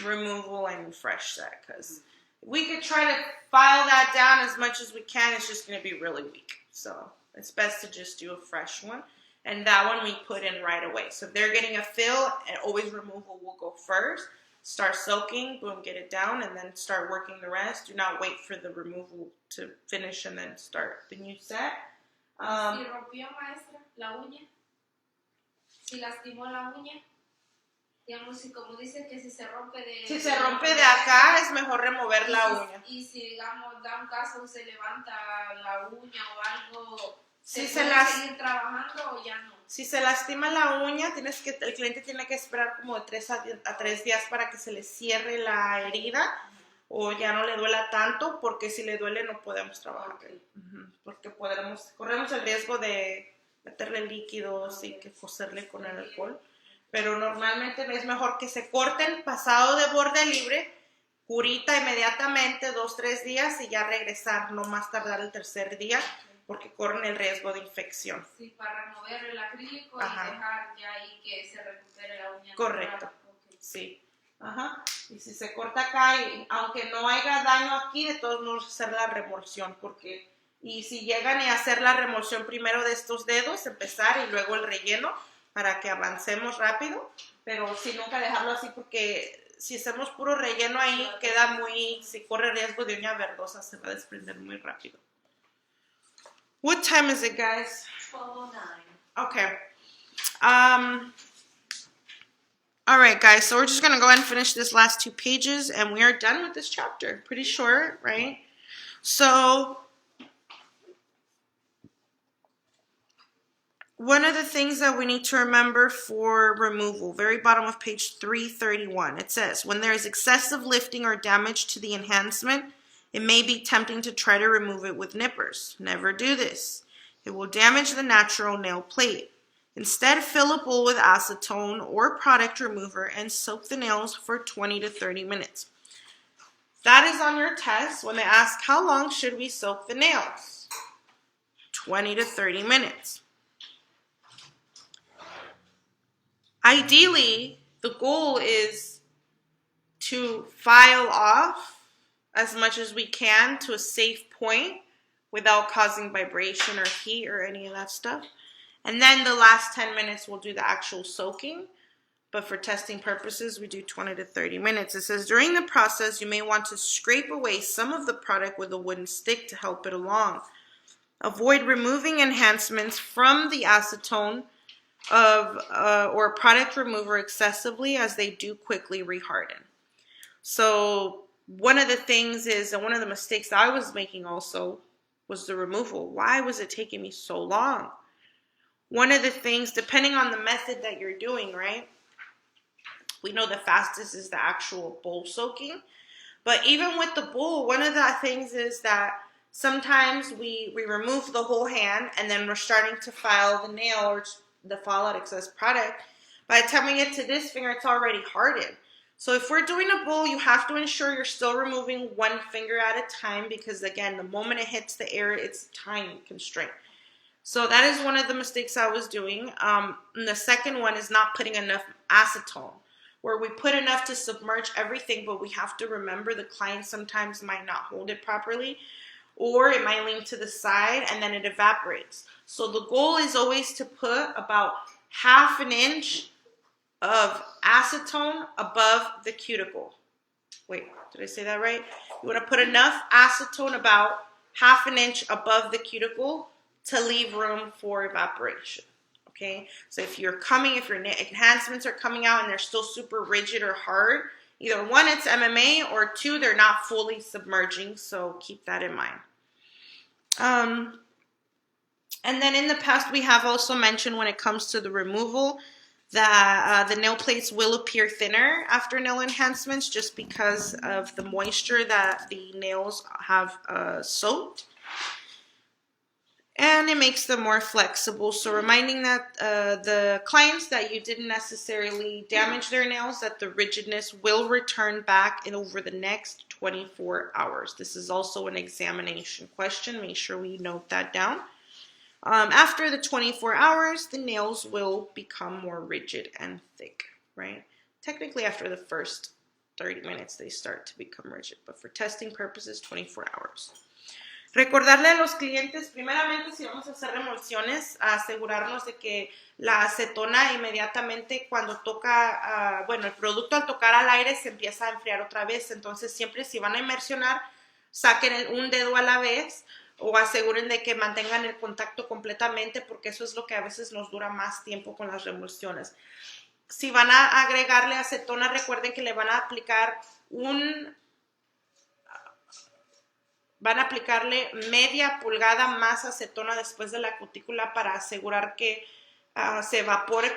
Removal and fresh set, because we could try to file that down as much as we can. It's just going to be really weak. So it's best to just do a fresh one. And that one we put in right away. So if they're getting a fill, and always removal will go first. Start soaking, boom, get it down, and then start working the rest. Do not wait for the removal to finish and then start the new set. Si rompió, maestra, la uña, si lastimó la uña, digamos, si como dice que si se rompe de... Si se rompe de acá, es mejor remover la uña. Y si, digamos, da un caso, se levanta la uña o algo, Si ¿se puede seguir trabajando o ya no? Si se lastima la uña, el cliente tiene que esperar como de 3 a 3 días para que se le cierre la herida o ya no le duela tanto, porque si le duele no podemos trabajar. Okay. Porque corremos el riesgo de meterle líquidos y que coserle con el alcohol. Pero normalmente es mejor que se corten pasado de borde libre, curita inmediatamente, 2-3 días y ya regresar, no más tardar el tercer día, porque corren el riesgo de infección. Sí, para remover el acrílico Ajá. y dejar ya ahí que se recupere la uña. Correcto, okay. Sí. Ajá. Y si se corta acá, aunque no haya daño aquí, de todos modos hacer la remorsión, y si llegan a hacer la remorsión primero de estos dedos, empezar y luego el relleno para que avancemos rápido, pero sí nunca dejarlo así, porque si hacemos puro relleno ahí si corre riesgo de uña verdosa, se va a desprender muy rápido. What time is it, guys? 12:09. Okay. All right, guys. So we're just going to go ahead and finish this last 2 pages, and we are done with this chapter. Pretty short, right? So one of the things that we need to remember for removal, very bottom of page 331, it says, when there is excessive lifting or damage to the enhancement, it may be tempting to try to remove it with nippers. Never do this. It will damage the natural nail plate. Instead, fill a bowl with acetone or product remover and soak the nails for 20 to 30 minutes. That is on your test when they ask, how long should we soak the nails? 20 to 30 minutes. Ideally, the goal is to file off as much as we can to a safe point without causing vibration or heat or any of that stuff. And then the last 10 minutes we'll do the actual soaking. But for testing purposes, we do 20 to 30 minutes. It says, during the process, you may want to scrape away some of the product with a wooden stick to help it along. Avoid removing enhancements from the acetone or product remover excessively, as they do quickly reharden. So one of the things is, and one of the mistakes I was making also, was the removal. Why was it taking me so long? One of the things, depending on the method that you're doing, right? We know the fastest is the actual bowl soaking. But even with the bowl, one of the things is that sometimes we remove the whole hand and then we're starting to file the nail or the file out excess product. By the time we get to this finger, it's already hardened. So if we're doing a bowl, you have to ensure you're still removing one finger at a time, because again, the moment it hits the air, it's time constraint. So that is one of the mistakes I was doing. And the second one is not putting enough acetone, where we put enough to submerge everything, but we have to remember the client sometimes might not hold it properly, or it might lean to the side and then it evaporates. So the goal is always to put about 1/2 inch of acetone above the cuticle. Wait, did I say that right? You want to put enough acetone, about 1/2 inch above the cuticle, to leave room for evaporation. Okay, so if your enhancements are coming out and they're still super rigid or hard, either one, it's MMA, or two, they're not fully submerging, so keep that in mind. And then in the past, we have also mentioned when it comes to the removal that the nail plates will appear thinner after nail enhancements just because of the moisture that the nails have soaked. And it makes them more flexible. So reminding that the clients that you didn't necessarily damage their nails, that the rigidness will return back in over the next 24 hours. This is also an examination question. Make sure we note that down. After the 24 hours, the nails will become more rigid and thick, right? Technically, after the first 30 minutes, they start to become rigid. But for testing purposes, 24 hours. Recordarle a los clientes, primeramente, si vamos a hacer remulsiones, asegurarnos de que la acetona inmediatamente cuando toca, bueno, el producto al tocar al aire se empieza a enfriar otra vez. Entonces, siempre si van a inmersionar, saquen un dedo a la vez o aseguren de que mantengan el contacto completamente porque eso es lo que a veces nos dura más tiempo con las remulsiones. Si van a agregarle acetona, recuerden que le van a aplicar van a aplicarle media pulgada más acetona después de la cutícula para asegurar que se evapore.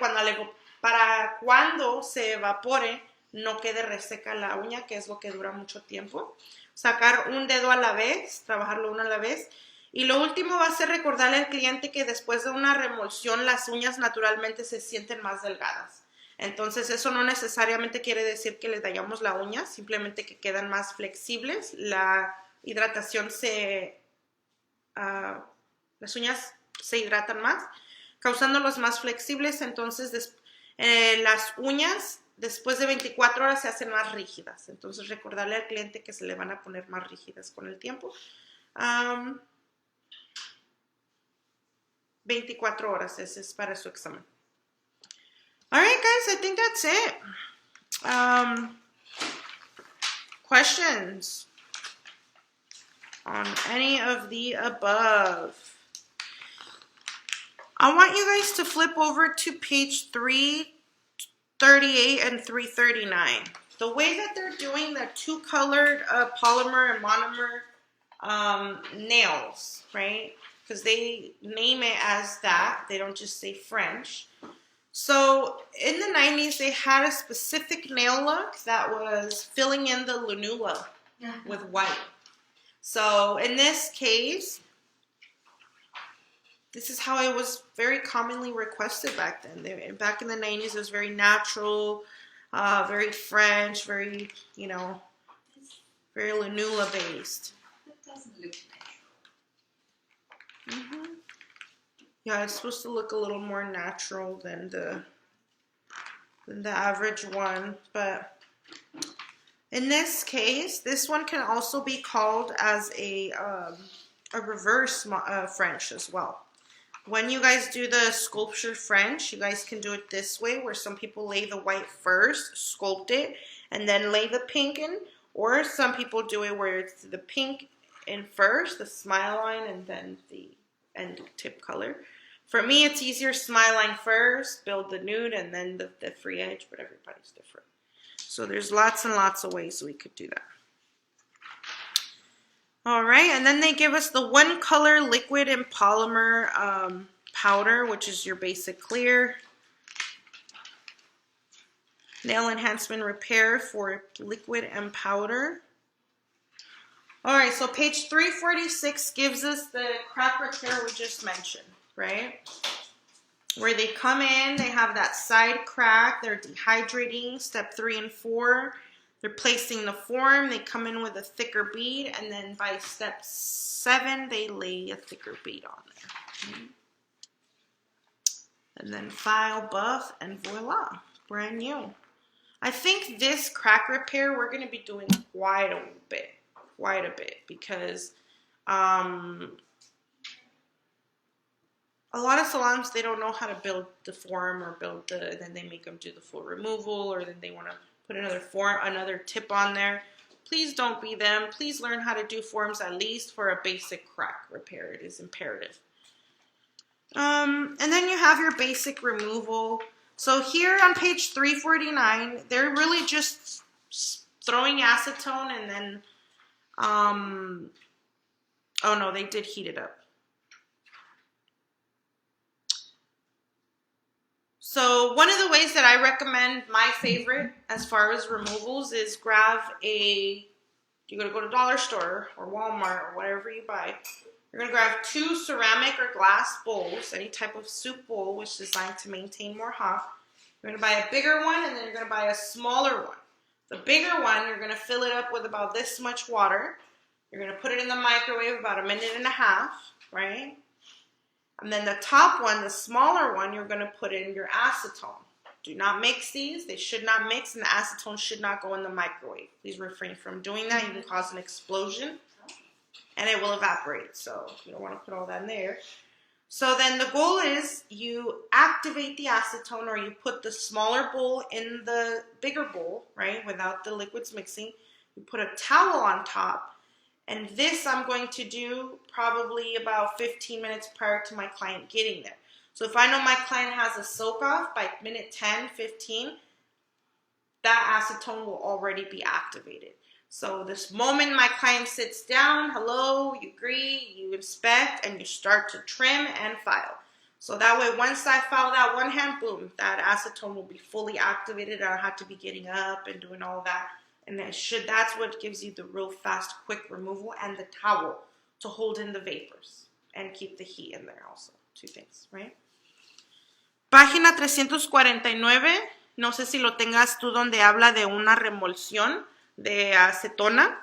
Para cuando se evapore no quede reseca la uña, que es lo que dura mucho tiempo. Sacar un dedo a la vez, trabajarlo uno a la vez. Y lo último va a ser recordarle al cliente que después de una remulsión las uñas naturalmente se sienten más delgadas. Entonces eso no necesariamente quiere decir que les dañamos la uña, simplemente que quedan más flexibles. La hidratación las uñas se hidratan más, causándolos más flexibles. Entonces las uñas después de 24 horas se hacen más rígidas. Entonces recordarle al cliente que se le van a poner más rígidas con el tiempo. 24 horas, ese es para su examen. All right, guys, I think that's it. Questions on any of the above? I want you guys to flip over to page 338 and 339. The way that they're doing the two-colored polymer and monomer nails, right? Because they name it as that. They don't just say French. So in the 90s, they had a specific nail look that was filling in the lunula with white. So in this case, this is how it was very commonly requested back then. Back in the 90s, it was very natural, very French, very, very lunula based. That doesn't look natural. Mm-hmm. Yeah, it's supposed to look a little more natural than the average one, but in this case, this one can also be called as a reverse French as well. When you guys do the sculpture French, you guys can do it this way, where some people lay the white first, sculpt it, and then lay the pink in, or some people do it where it's the pink in first, the smile line, and then the end tip color. For me, it's easier smile line first, build the nude, and then the free edge, but everybody's different. So there's lots and lots of ways we could do that. All right, and then they give us the one color liquid and polymer powder, which is your basic clear. Nail enhancement repair for liquid and powder. All right, so page 346 gives us the crack repair we just mentioned, right? Where they come in, they have that side crack, they're dehydrating, step 3 and 4. They're placing the form, they come in with a thicker bead, and then by step 7, they lay a thicker bead on there. Okay. And then file, buff, and voila, brand new. I think this crack repair we're going to be doing quite a bit, because a lot of salons, they don't know how to build the form or then they make them do the full removal, or then they want to put another tip on there. Please don't be them. Please learn how to do forms at least for a basic crack repair. It is imperative. And then you have your basic removal. So here on page 349, they're really just throwing acetone and then, oh no, they did heat it up. So one of the ways that I recommend, my favorite as far as removals, is you're going to go to Dollar Store or Walmart or whatever you buy. You're going to grab 2 ceramic or glass bowls, any type of soup bowl, which is designed to maintain more hot. You're going to buy a bigger one, and then you're going to buy a smaller one. The bigger one, you're going to fill it up with about this much water. You're going to put it in the microwave about 1.5 minutes, right? And then the top one, the smaller one, you're going to put in your acetone. Do not mix these. They should not mix, and the acetone should not go in the microwave. Please refrain from doing that. You can cause an explosion, and it will evaporate. So you don't want to put all that in there. So then the goal is you activate the acetone, or you put the smaller bowl in the bigger bowl, right, without the liquids mixing. You put a towel on top. And this I'm going to do probably about 15 minutes prior to my client getting there. So if I know my client has a soak off by minute 10, 15, that acetone will already be activated. So this moment my client sits down, hello, you greet, you inspect, and you start to trim and file. So that way, once I file that one hand, boom, that acetone will be fully activated. I don't have to be getting up and doing all that. And that's what gives you the real fast, quick removal, and the towel to hold in the vapors and keep the heat in there also. 2 things, right? Página 349, no sé si lo tengas tú, donde habla de una remulsión de acetona.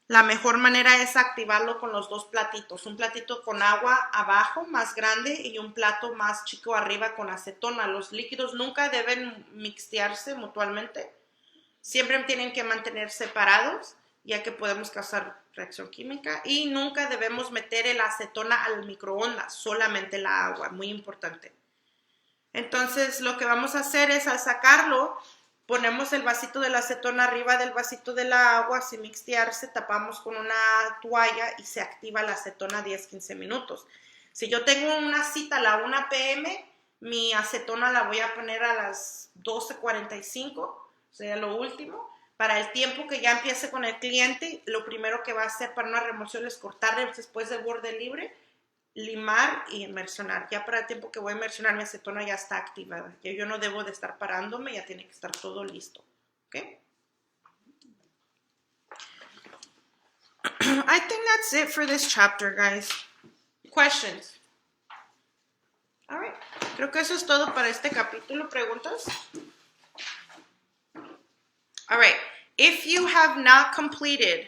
La mejor manera es activarlo con los 2 platitos. Un platito con agua abajo, más grande, y un plato más chico arriba con acetona. Los líquidos nunca deben mixtearse mutuamente. Siempre tienen que mantener separados, ya que podemos causar reacción química. Y nunca debemos meter el acetona al microondas, solamente la agua, muy importante. Entonces, lo que vamos a hacer es, al sacarlo, ponemos el vasito de la acetona arriba del vasito de la agua, sin mixtearse, tapamos con una toalla y se activa la acetona 10-15 minutos. Si yo tengo una cita a la 1 p.m., mi acetona la voy a poner a las 12:45, sería lo último. Para el tiempo que ya empiece con el cliente, lo primero que va a hacer para una remoción es cortar después del borde libre, limar y inmersionar. Ya para el tiempo que voy a inmersionar, mi acetona ya está activada. Ya yo no debo de estar parándome, ya tiene que estar todo listo. ¿Ok? I think that's it for this chapter, guys. Questions? All right. Creo que eso es todo para este capítulo. ¿Preguntas? All right. If you have not completed